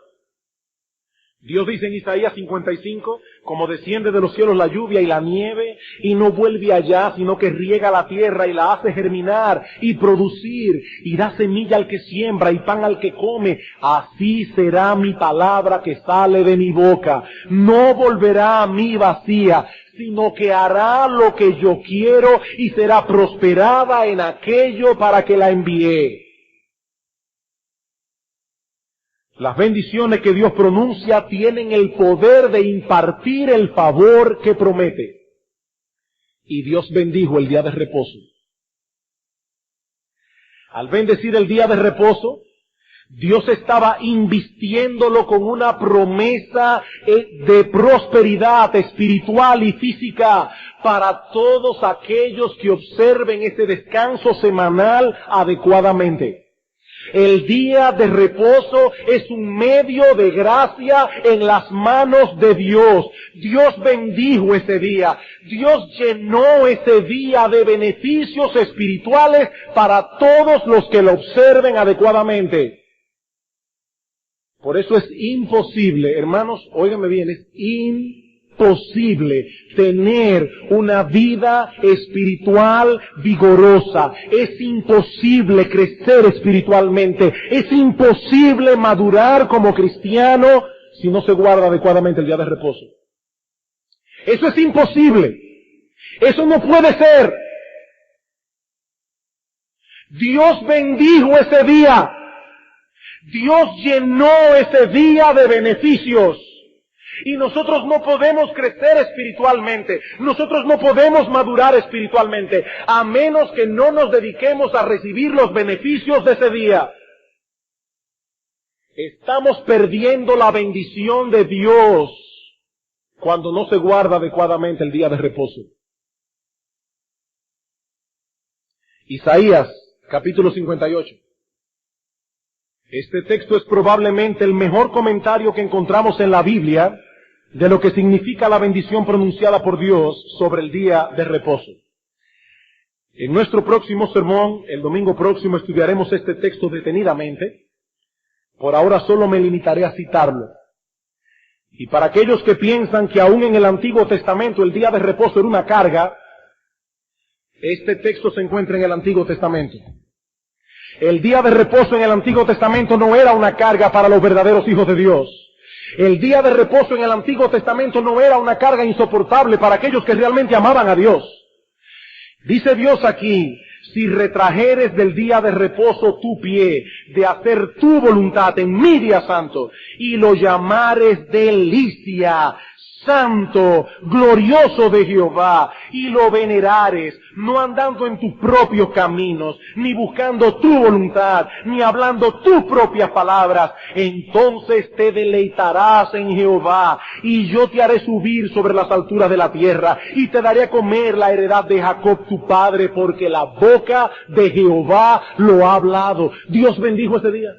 Dios dice en Isaías 55, como desciende de los cielos la lluvia y la nieve, y no vuelve allá, sino que riega la tierra y la hace germinar y producir, y da semilla al que siembra y pan al que come, así será mi palabra que sale de mi boca. No volverá a mí vacía, sino que hará lo que yo quiero y será prosperada en aquello para que la envié. Las bendiciones que Dios pronuncia tienen el poder de impartir el favor que promete. Y Dios bendijo el día de reposo. Al bendecir el día de reposo, Dios estaba invistiéndolo con una promesa de prosperidad espiritual y física para todos aquellos que observen ese descanso semanal adecuadamente. El día de reposo es un medio de gracia en las manos de Dios. Dios bendijo ese día. Dios llenó ese día de beneficios espirituales para todos los que lo observen adecuadamente. Por eso es imposible, hermanos, óiganme bien, es imposible tener una vida espiritual vigorosa. Es imposible crecer espiritualmente. Es imposible madurar como cristiano si no se guarda adecuadamente el día de reposo. Eso es imposible. Eso no puede ser. Dios bendijo ese día. Dios llenó ese día de beneficios. Y nosotros no podemos crecer espiritualmente. Nosotros no podemos madurar espiritualmente a menos que no nos dediquemos a recibir los beneficios de ese día. Estamos perdiendo la bendición de Dios cuando no se guarda adecuadamente el día de reposo. Isaías, capítulo 58. Este texto es probablemente el mejor comentario que encontramos en la Biblia de lo que significa la bendición pronunciada por Dios sobre el día de reposo. En nuestro próximo sermón, el domingo próximo, estudiaremos este texto detenidamente. Por ahora solo me limitaré a citarlo. Y para aquellos que piensan que aún en el Antiguo Testamento el día de reposo era una carga, este texto se encuentra en el Antiguo Testamento. El día de reposo en el Antiguo Testamento no era una carga para los verdaderos hijos de Dios. El día de reposo en el Antiguo Testamento no era una carga insoportable para aquellos que realmente amaban a Dios. Dice Dios aquí, si retrajeres del día de reposo tu pie, de hacer tu voluntad en mi día santo, y lo llamares delicia, santo, glorioso de Jehová, y lo venerares, no andando en tus propios caminos, ni buscando tu voluntad, ni hablando tus propias palabras, entonces te deleitarás en Jehová, y yo te haré subir sobre las alturas de la tierra, y te daré a comer la heredad de Jacob tu padre, porque la boca de Jehová lo ha hablado. Dios bendijo ese día.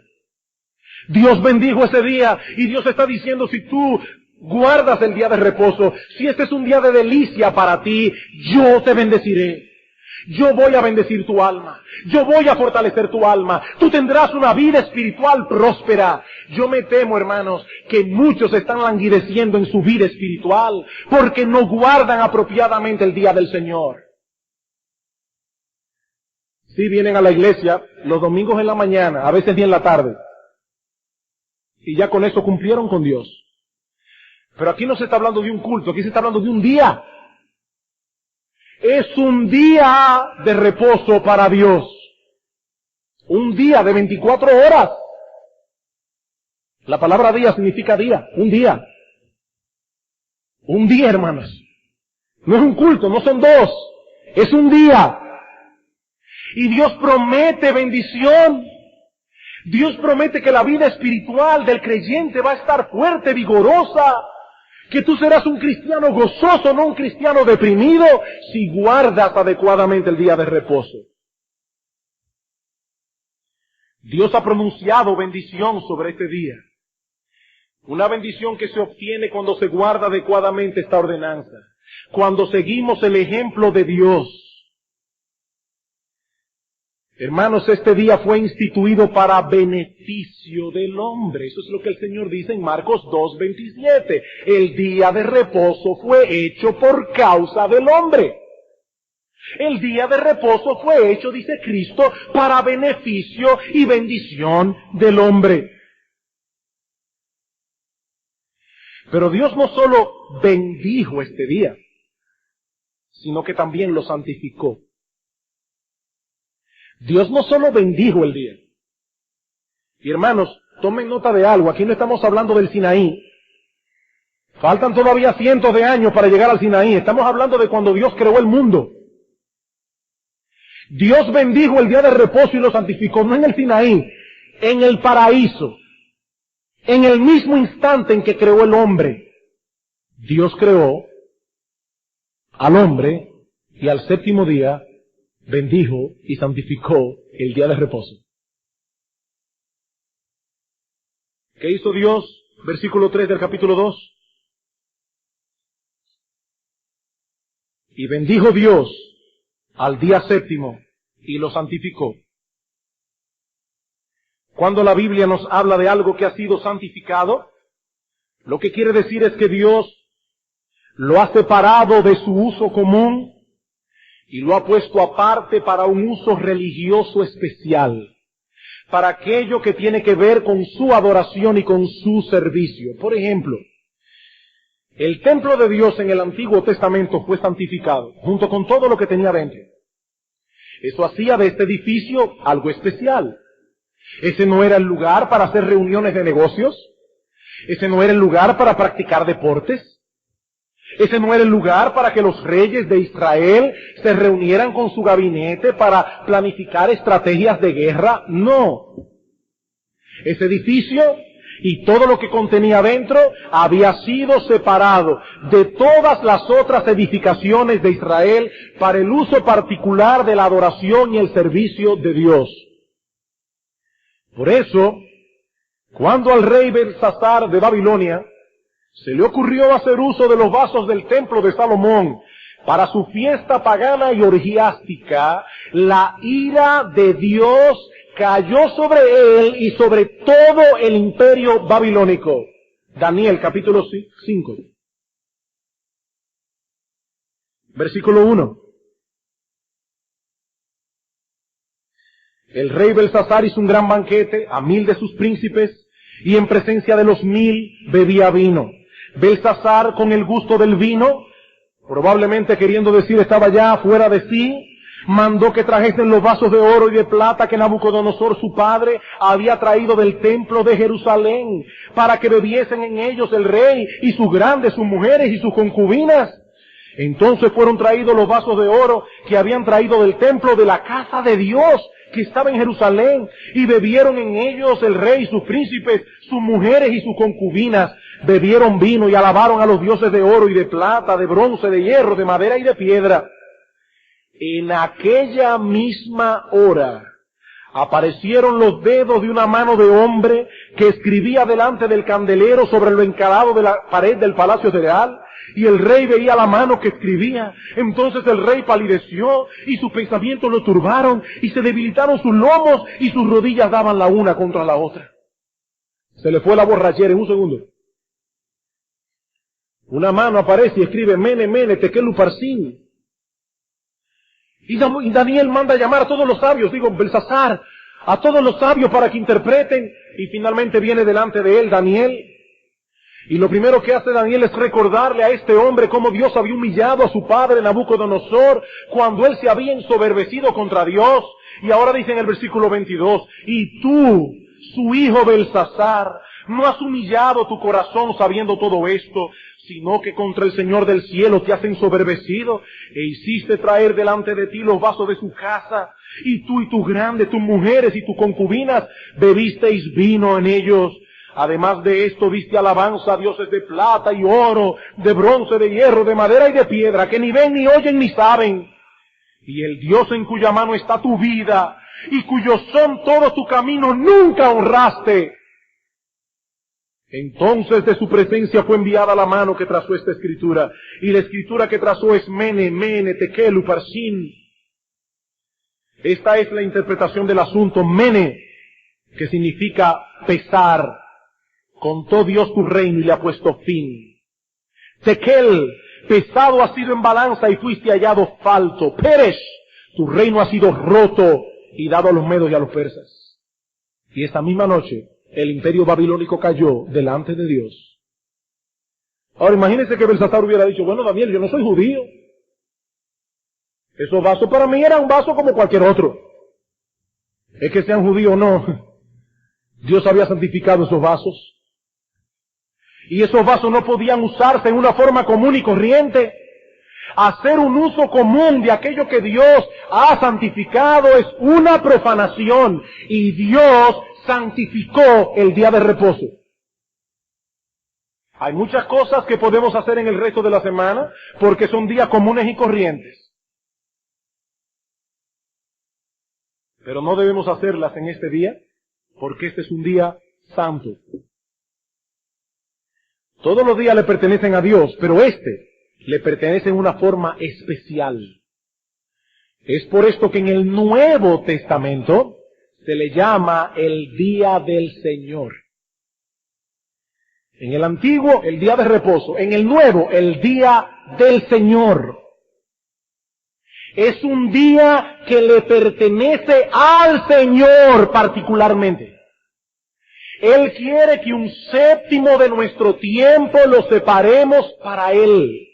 Dios bendijo ese día, y Dios está diciendo, si tú guardas el día de reposo, si este es un día de delicia para ti, yo te bendeciré. Yo voy a bendecir tu alma. Yo voy a fortalecer tu alma. Tú tendrás una vida espiritual próspera. Yo me temo, hermanos, que muchos están languideciendo en su vida espiritual porque no guardan apropiadamente el día del Señor. Sí vienen a la iglesia los domingos en la mañana, a veces ni en la tarde. Y ya con eso cumplieron con Dios. Pero aquí no se está hablando de un culto, aquí se está hablando de un día. Es un día de reposo para Dios. Un día de 24 horas. La palabra día significa día, un día. Un día, hermanos. No es un culto, no son dos. Es un día. Y Dios promete bendición. Dios promete que la vida espiritual del creyente va a estar fuerte, vigorosa. Que tú serás un cristiano gozoso, no un cristiano deprimido, si guardas adecuadamente el día de reposo. Dios ha pronunciado bendición sobre este día. Una bendición que se obtiene cuando se guarda adecuadamente esta ordenanza. cuando seguimos el ejemplo de Dios. Hermanos, este día fue instituido para beneficio del hombre. Eso es lo que el Señor dice en Marcos 2:27. El día de reposo fue hecho por causa del hombre. El día de reposo fue hecho, dice Cristo, para beneficio y bendición del hombre. Pero Dios no solo bendijo este día, sino que también lo santificó. Dios no solo bendijo el día. Y hermanos, tomen nota de algo, aquí no estamos hablando del Sinaí. Faltan todavía cientos de años para llegar al Sinaí. Estamos hablando de cuando Dios creó el mundo. Dios bendijo el día de reposo y lo santificó, no en el Sinaí, en el paraíso. En el mismo instante en que creó el hombre, Dios creó al hombre y al séptimo día bendijo y santificó el día de reposo. ¿Qué hizo Dios? Versículo 3 del capítulo 2. Y bendijo Dios al día séptimo y lo santificó. Cuando la Biblia nos habla de algo que ha sido santificado, lo que quiere decir es que Dios lo ha separado de su uso común y lo ha puesto aparte para un uso religioso especial, para aquello que tiene que ver con su adoración y con su servicio. Por ejemplo, el templo de Dios en el Antiguo Testamento fue santificado, junto con todo lo que tenía dentro. Eso hacía de este edificio algo especial. Ese no era el lugar para hacer reuniones de negocios. Ese no era el lugar para practicar deportes. Ese no era el lugar para que los reyes de Israel se reunieran con su gabinete para planificar estrategias de guerra. No. Ese edificio y todo lo que contenía dentro había sido separado de todas las otras edificaciones de Israel para el uso particular de la adoración y el servicio de Dios. Por eso, cuando al rey Belsasar de Babilonia se le ocurrió hacer uso de los vasos del templo de Salomón para su fiesta pagana y orgiástica, la ira de Dios cayó sobre él y sobre todo el imperio babilónico. Daniel capítulo 5. Versículo 1. El rey Belsasar hizo un gran banquete a 1000 de sus príncipes y en presencia de los 1000 bebía vino. Belsasar, con el gusto del vino, probablemente queriendo decir estaba ya fuera de sí, mandó que trajesen los vasos de oro y de plata que Nabucodonosor su padre había traído del templo de Jerusalén, para que bebiesen en ellos el rey y sus grandes, sus mujeres y sus concubinas. Entonces fueron traídos los vasos de oro que habían traído del templo de la casa de Dios, que estaba en Jerusalén, y bebieron en ellos el rey, sus príncipes, sus mujeres y sus concubinas. Bebieron vino y alabaron a los dioses de oro y de plata, de bronce, de hierro, de madera y de piedra. En aquella misma hora aparecieron los dedos de una mano de hombre que escribía delante del candelero sobre lo encalado de la pared del palacio real, y el rey veía la mano que escribía. Entonces el rey palideció y sus pensamientos lo turbaron y se debilitaron sus lomos y sus rodillas daban la una contra la otra. Se le fue la borrachera en un segundo. Una mano aparece y escribe Mene, Mene, Tekel Uparsin. Y Daniel manda a llamar a todos los sabios, Belsasar, a todos los sabios para que interpreten. Y finalmente viene delante de él Daniel. Y lo primero que hace Daniel es recordarle a este hombre cómo Dios había humillado a su padre Nabucodonosor cuando él se había ensoberbecido contra Dios. Y ahora dice en el versículo 22, y tú, su hijo Belsasar, no has humillado tu corazón sabiendo todo esto, sino que contra el Señor del cielo te has ensoberbecido e hiciste traer delante de ti los vasos de su casa, y tú y tus grandes, tus mujeres y tus concubinas bebisteis vino en ellos. Además de esto diste alabanza a dioses de plata y oro, de bronce, de hierro, de madera y de piedra, que ni ven, ni oyen, ni saben. Y el Dios en cuya mano está tu vida, y cuyos son todos tus caminos, nunca honraste. Entonces de su presencia fue enviada la mano que trazó esta escritura. Y la escritura que trazó es Mene, Mene, Tekel, Uparsin. Esta es la interpretación del asunto. Mene, que significa pesar. Contó Dios tu reino y le ha puesto fin. Tekel, pesado has sido en balanza y fuiste hallado falto. Peresh, tu reino ha sido roto y dado a los medos y a los persas. Y esta misma noche el imperio babilónico cayó delante de Dios. Ahora imagínense que Belsasar hubiera dicho, bueno, Daniel, yo no soy judío. Esos vasos para mí eran un vaso como cualquier otro. Es que sean judíos o no. Dios había santificado esos vasos. Y esos vasos no podían usarse en una forma común y corriente. Hacer un uso común de aquello que Dios ha santificado es una profanación. Y Dios santificó el día de reposo. Hay muchas cosas que podemos hacer en el resto de la semana porque son días comunes y corrientes. Pero no debemos hacerlas en este día porque este es un día santo. Todos los días le pertenecen a Dios, pero este le pertenece en una forma especial. Es por esto que en el Nuevo Testamento se le llama el día del Señor. En el Antiguo, el día de reposo. En el Nuevo, el día del Señor. Es un día que le pertenece al Señor particularmente. Él quiere que un séptimo de nuestro tiempo lo separemos para Él.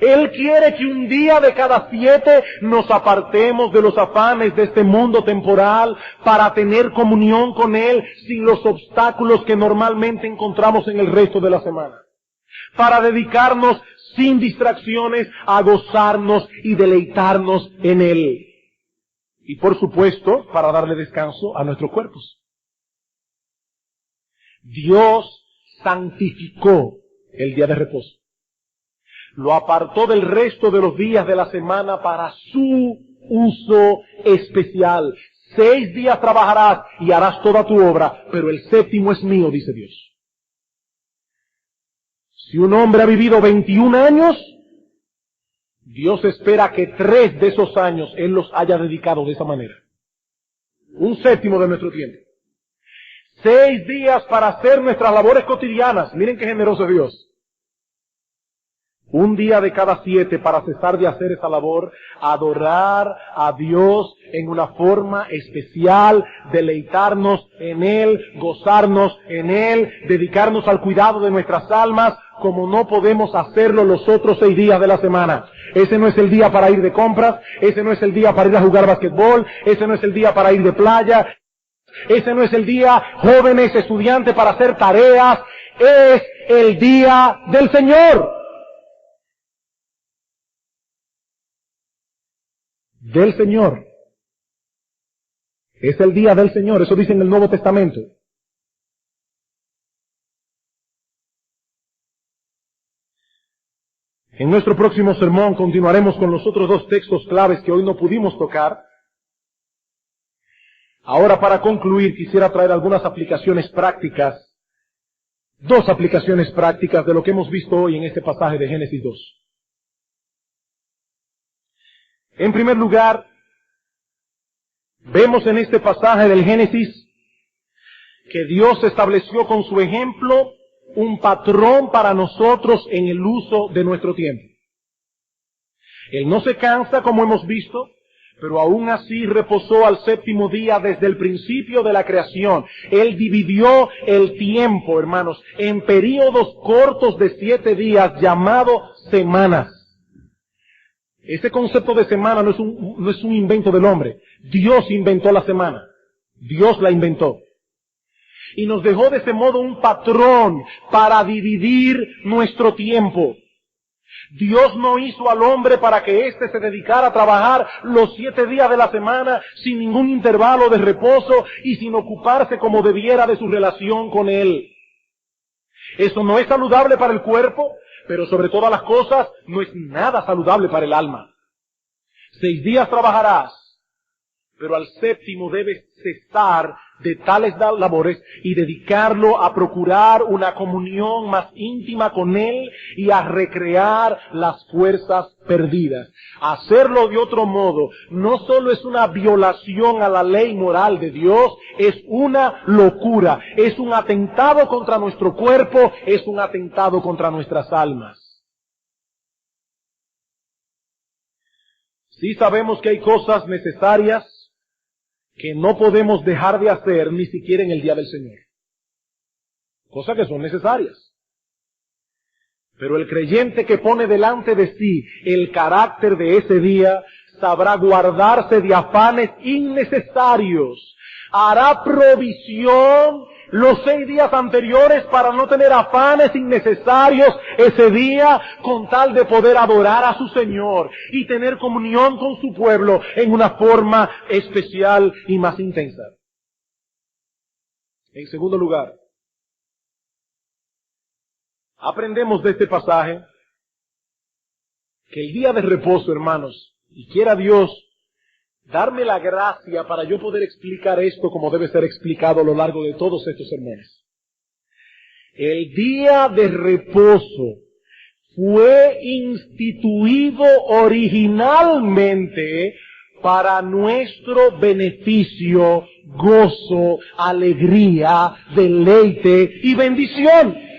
Él quiere que un día de cada 7 nos apartemos de los afanes de este mundo temporal para tener comunión con Él sin los obstáculos que normalmente encontramos en el resto de la semana. Para dedicarnos sin distracciones a gozarnos y deleitarnos en Él. Y por supuesto, para darle descanso a nuestros cuerpos. Dios santificó el día de reposo. Lo apartó del resto de los días de la semana para su uso especial. 6 días trabajarás y harás toda tu obra, pero el séptimo es mío, dice Dios. Si un hombre ha vivido 21 años, Dios espera que 3 de esos años Él los haya dedicado de esa manera. Un séptimo de nuestro tiempo. 6 días para hacer nuestras labores cotidianas. Miren qué generoso es Dios. Un día de cada 7 para cesar de hacer esa labor, adorar a Dios en una forma especial, deleitarnos en Él, gozarnos en Él, dedicarnos al cuidado de nuestras almas, como no podemos hacerlo los otros 6 días de la semana. Ese no es el día para ir de compras, ese no es el día para ir a jugar basquetbol, ese no es el día para ir de playa, ese no es el día, jóvenes, estudiantes, para hacer tareas, es el día del Señor. Del Señor. Es el día del Señor, eso dice en el Nuevo Testamento. En nuestro próximo sermón continuaremos con los otros 2 textos claves que hoy no pudimos tocar. Ahora, para concluir, quisiera traer algunas aplicaciones prácticas, 2 aplicaciones prácticas de lo que hemos visto hoy en este pasaje de Génesis 2. En primer lugar, vemos en este pasaje del Génesis que Dios estableció con su ejemplo un patrón para nosotros en el uso de nuestro tiempo. Él no se cansa, como hemos visto, pero aún así reposó al séptimo día desde el principio de la creación. Él dividió el tiempo, hermanos, en períodos cortos de 7 días, llamado semanas. Ese concepto de semana no es un invento del hombre. Dios inventó la semana. Dios la inventó. Y nos dejó de ese modo un patrón para dividir nuestro tiempo. Dios no hizo al hombre para que éste se dedicara a trabajar los 7 días de la semana sin ningún intervalo de reposo y sin ocuparse como debiera de su relación con Él. Eso no es saludable para el cuerpo, pero sobre todas las cosas no es nada saludable para el alma. 6 días trabajarás, pero al séptimo debes cesar de tales labores y dedicarlo a procurar una comunión más íntima con Él y a recrear las fuerzas perdidas. Hacerlo de otro modo no solo es una violación a la ley moral de Dios, es una locura, es un atentado contra nuestro cuerpo, es un atentado contra nuestras almas. Sí sabemos que hay cosas necesarias que no podemos dejar de hacer ni siquiera en el día del Señor. Cosas que son necesarias. Pero el creyente que pone delante de sí el carácter de ese día, sabrá guardarse de afanes innecesarios. Hará provisión los 6 días anteriores para no tener afanes innecesarios ese día, con tal de poder adorar a su Señor y tener comunión con su pueblo en una forma especial y más intensa. En segundo lugar, aprendemos de este pasaje que el día de reposo, hermanos, y quiera Dios darme la gracia para yo poder explicar esto como debe ser explicado a lo largo de todos estos sermones. El día de reposo fue instituido originalmente para nuestro beneficio, gozo, alegría, deleite y bendición.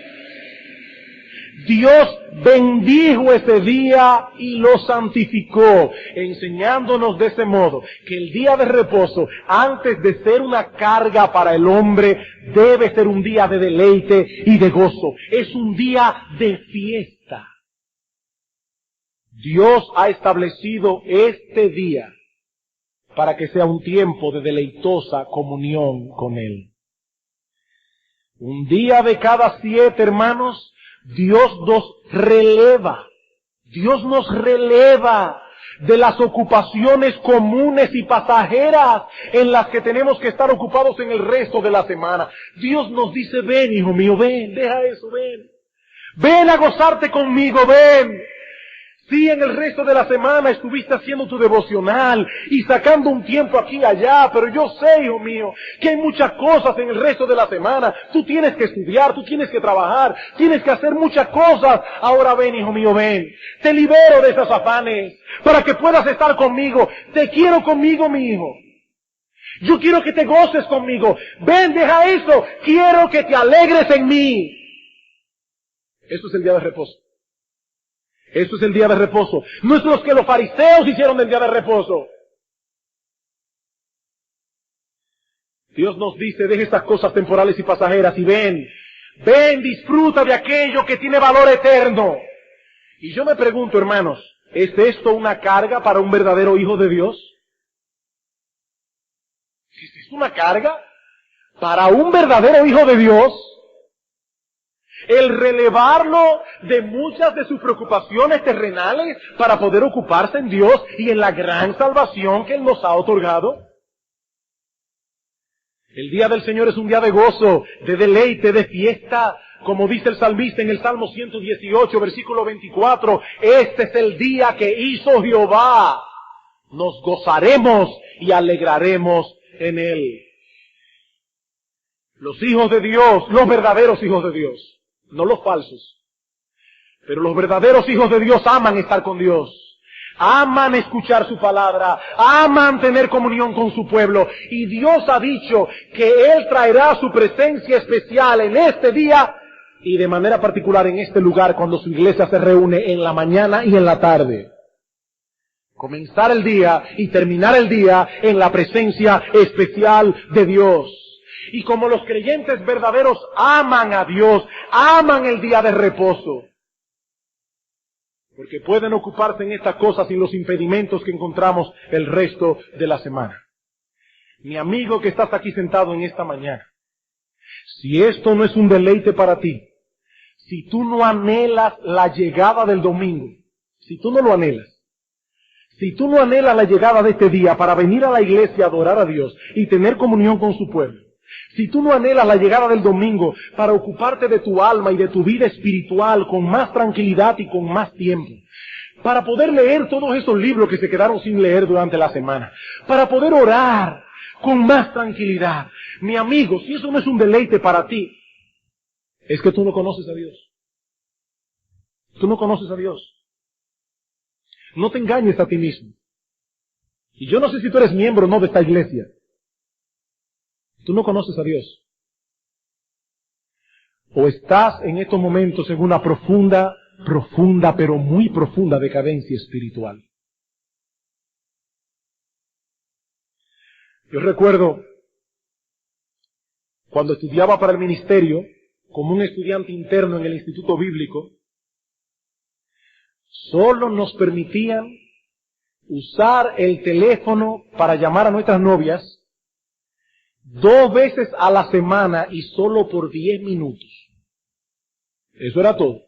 Dios bendijo ese día y lo santificó, enseñándonos de ese modo que el día de reposo, antes de ser una carga para el hombre, debe ser un día de deleite y de gozo. Es un día de fiesta. Dios ha establecido este día para que sea un tiempo de deleitosa comunión con Él. Un día de cada 7, hermanos, Dios nos releva de las ocupaciones comunes y pasajeras en las que tenemos que estar ocupados en el resto de la semana. Dios nos dice, ven, hijo mío, ven, deja eso, ven. Ven a gozarte conmigo, ven. Sí, en el resto de la semana estuviste haciendo tu devocional y sacando un tiempo aquí y allá, pero yo sé, hijo mío, que hay muchas cosas en el resto de la semana. Tú tienes que estudiar, tú tienes que trabajar, tienes que hacer muchas cosas. Ahora ven, hijo mío, ven. Te libero de esos afanes para que puedas estar conmigo. Te quiero conmigo, mi hijo. Yo quiero que te goces conmigo. Ven, deja eso. Quiero que te alegres en mí. Eso es el día de reposo. Eso es el día de reposo. No es lo que los fariseos hicieron del día de reposo. Dios nos dice, deja estas cosas temporales y pasajeras y ven, disfruta de aquello que tiene valor eterno. Y yo me pregunto, hermanos, ¿es esto una carga para un verdadero hijo de Dios? ¿Es una carga para un verdadero hijo de Dios? El relevarlo de muchas de sus preocupaciones terrenales para poder ocuparse en Dios y en la gran salvación que Él nos ha otorgado. El día del Señor es un día de gozo, de deleite, de fiesta, como dice el salmista en el Salmo 118, versículo 24, este es el día que hizo Jehová, nos gozaremos y alegraremos en Él. Los hijos de Dios, los verdaderos hijos de Dios, no los falsos, pero los verdaderos hijos de Dios aman estar con Dios. Aman escuchar su palabra, aman tener comunión con su pueblo. Y Dios ha dicho que Él traerá su presencia especial en este día y de manera particular en este lugar cuando su iglesia se reúne en la mañana y en la tarde. Comenzar el día y terminar el día en la presencia especial de Dios. Y como los creyentes verdaderos aman a Dios, aman el día de reposo. Porque pueden ocuparse en estas cosas sin los impedimentos que encontramos el resto de la semana. Mi amigo que estás aquí sentado en esta mañana, si esto no es un deleite para ti, si tú no anhelas la llegada del domingo, si tú no lo anhelas, si tú no anhelas la llegada de este día para venir a la iglesia a adorar a Dios y tener comunión con su pueblo, si tú no anhelas la llegada del domingo para ocuparte de tu alma y de tu vida espiritual con más tranquilidad y con más tiempo, para poder leer todos esos libros que se quedaron sin leer durante la semana, para poder orar, con más tranquilidad. Mi amigo, si eso no es un deleite para ti, es que tú no conoces a Dios. Tú no conoces a Dios. No te engañes a ti mismo. Y yo no sé si tú eres miembro o no de esta iglesia. Tú no conoces a Dios. O estás en estos momentos en una profunda, pero muy profunda decadencia espiritual. Yo recuerdo cuando estudiaba para el ministerio, como un estudiante interno en el Instituto Bíblico, solo nos permitían usar el teléfono para llamar a nuestras novias 2 veces a la semana y solo por 10 minutos. Eso era todo.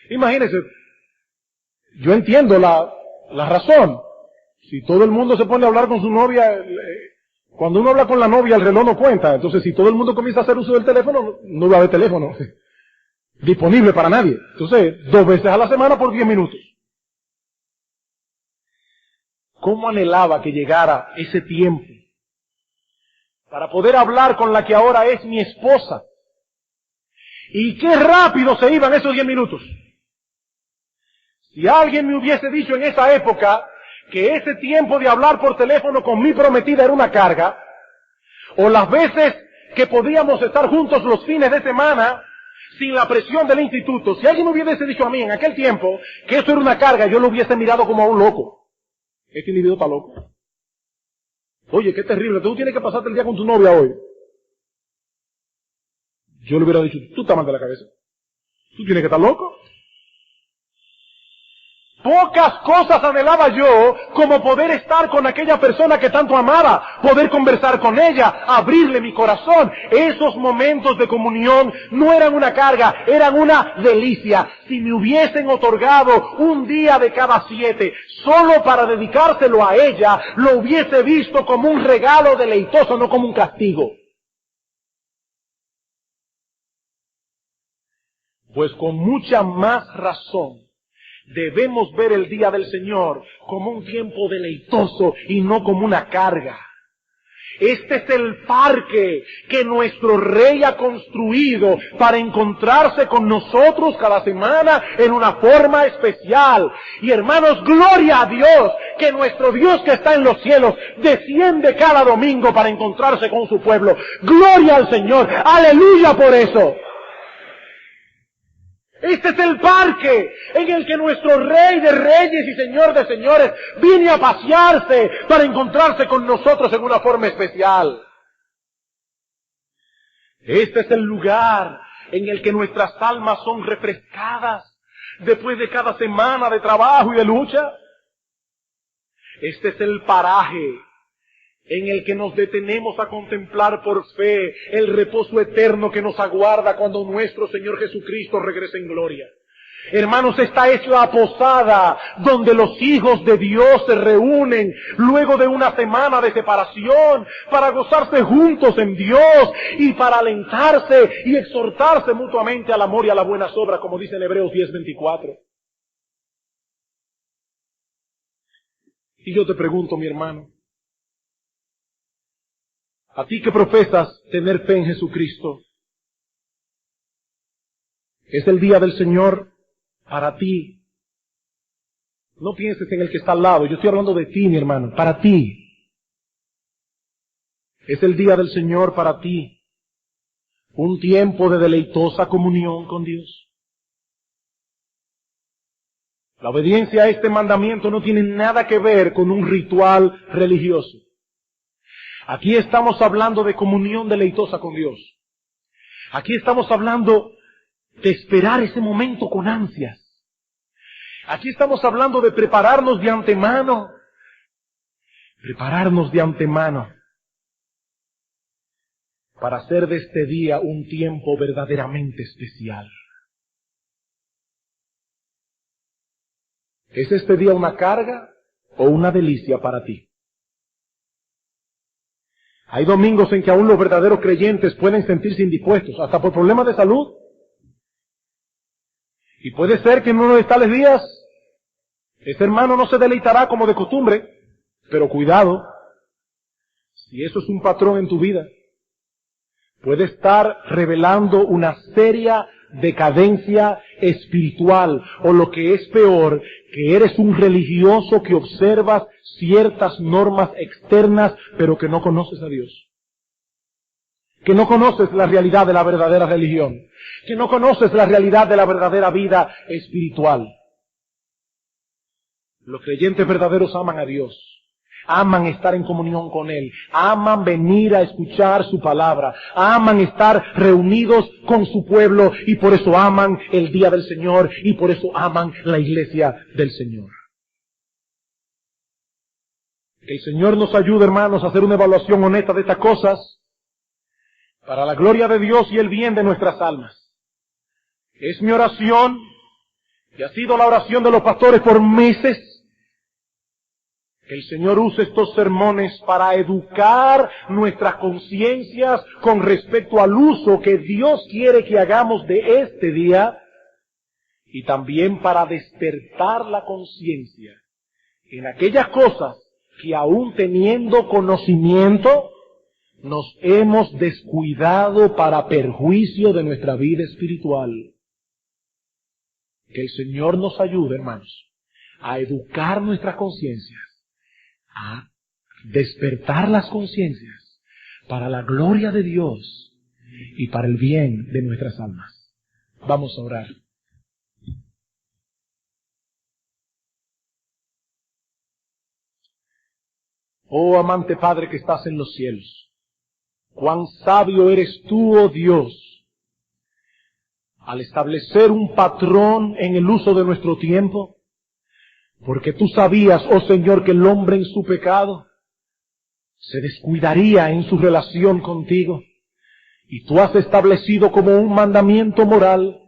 Imagínense, yo entiendo la razón. Si todo el mundo se pone a hablar con su novia, cuando uno habla con la novia el reloj no cuenta. Entonces si todo el mundo comienza a hacer uso del teléfono, no va a haber teléfono disponible para nadie. Entonces, 2 veces a la semana por 10 minutos. ¿Cómo anhelaba que llegara ese tiempo para poder hablar con la que ahora es mi esposa? Y qué rápido se iban esos 10 minutos. Si alguien me hubiese dicho en esa época que ese tiempo de hablar por teléfono con mi prometida era una carga, o las veces que podíamos estar juntos los fines de semana sin la presión del instituto, si alguien me hubiese dicho a mí en aquel tiempo que eso era una carga, yo lo hubiese mirado como a un loco. Este individuo está loco. Oye, qué terrible, tú tienes que pasarte el día con tu novia hoy. Yo le hubiera dicho, tú estás mal de la cabeza. Tú tienes que estar loco. Pocas cosas anhelaba yo como poder estar con aquella persona que tanto amaba, poder conversar con ella, abrirle mi corazón. Esos momentos de comunión no eran una carga, eran una delicia. Si me hubiesen otorgado un día de cada 7 solo para dedicárselo a ella, lo hubiese visto como un regalo deleitoso, no como un castigo. Pues con mucha más razón debemos ver el día del Señor como un tiempo deleitoso y no como una carga. Este es el parque que nuestro Rey ha construido para encontrarse con nosotros cada semana en una forma especial. Y hermanos, gloria a Dios, que nuestro Dios que está en los cielos desciende cada domingo para encontrarse con su pueblo. Gloria al Señor, aleluya por eso. Este es el parque en el que nuestro Rey de Reyes y Señor de Señores viene a pasearse para encontrarse con nosotros en una forma especial. Este es el lugar en el que nuestras almas son refrescadas después de cada semana de trabajo y de lucha. Este es el paraje en el que nos detenemos a contemplar por fe el reposo eterno que nos aguarda cuando nuestro Señor Jesucristo regrese en gloria. Hermanos, esta es la posada donde los hijos de Dios se reúnen luego de una semana de separación para gozarse juntos en Dios y para alentarse y exhortarse mutuamente al amor y a las buenas obras, como dice en Hebreos 10:24. Y yo te pregunto, mi hermano, a ti que profesas tener fe en Jesucristo, es el día del Señor para ti. No pienses en el que está al lado, yo estoy hablando de ti, mi hermano, para ti. Es el día del Señor para ti. Un tiempo de deleitosa comunión con Dios. La obediencia a este mandamiento no tiene nada que ver con un ritual religioso. Aquí estamos hablando de comunión deleitosa con Dios. Aquí estamos hablando de esperar ese momento con ansias. Aquí estamos hablando de prepararnos de antemano. Prepararnos de antemano para hacer de este día un tiempo verdaderamente especial. ¿Es este día una carga o una delicia para ti? Hay domingos en que aún los verdaderos creyentes pueden sentirse indispuestos, hasta por problemas de salud. Y puede ser que en uno de tales días, ese hermano no se deleitará como de costumbre, pero cuidado, si eso es un patrón en tu vida, puede estar revelando una seria decadencia espiritual, o lo que es peor, que eres un religioso que observas ciertas normas externas, pero que no conoces a Dios. Que no conoces la realidad de la verdadera religión. Que no conoces la realidad de la verdadera vida espiritual. Los creyentes verdaderos aman a Dios. Aman estar en comunión con Él. Aman venir a escuchar su palabra. Aman estar reunidos con su pueblo. Y por eso aman el día del Señor. Y por eso aman la iglesia del Señor. Que el Señor nos ayude, hermanos, a hacer una evaluación honesta de estas cosas, para la gloria de Dios y el bien de nuestras almas. Es mi oración, que ha sido la oración de los pastores por meses, que el Señor use estos sermones para educar nuestras conciencias con respecto al uso que Dios quiere que hagamos de este día, y también para despertar la conciencia en aquellas cosas que aún teniendo conocimiento, nos hemos descuidado para perjuicio de nuestra vida espiritual. Que el Señor nos ayude, hermanos, a educar nuestras conciencias, a despertar las conciencias para la gloria de Dios y para el bien de nuestras almas. Vamos a orar. Oh amante Padre que estás en los cielos, cuán sabio eres tú, oh Dios, al establecer un patrón en el uso de nuestro tiempo, porque tú sabías, oh Señor, que el hombre en su pecado se descuidaría en su relación contigo, y tú has establecido como un mandamiento moral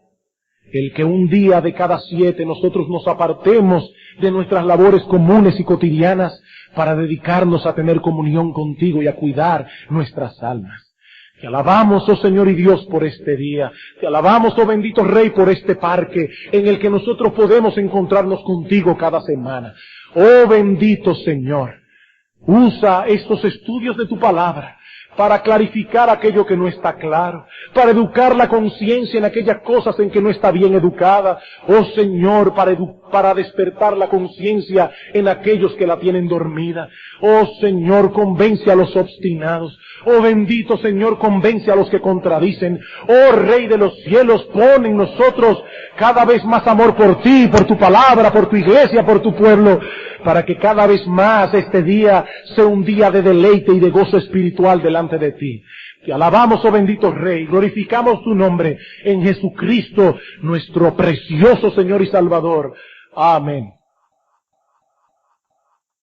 el que un día de cada 7 nosotros nos apartemos de nuestras labores comunes y cotidianas para dedicarnos a tener comunión contigo y a cuidar nuestras almas. Te alabamos, oh Señor y Dios, por este día. Te alabamos, oh bendito Rey, por este parque en el que nosotros podemos encontrarnos contigo cada semana. Oh bendito Señor, usa estos estudios de tu palabra para clarificar aquello que no está claro, para educar la conciencia en aquellas cosas en que no está bien educada. Oh Señor, para despertar la conciencia en aquellos que la tienen dormida. Oh Señor, convence a los obstinados. Oh bendito Señor, convence a los que contradicen. Oh Rey de los cielos, pon en nosotros cada vez más amor por ti, por tu palabra, por tu iglesia, por tu pueblo, para que cada vez más este día sea un día de deleite y de gozo espiritual delante de ti. Te alabamos, oh bendito Rey, glorificamos tu nombre en Jesucristo, nuestro precioso Señor y Salvador. Amén.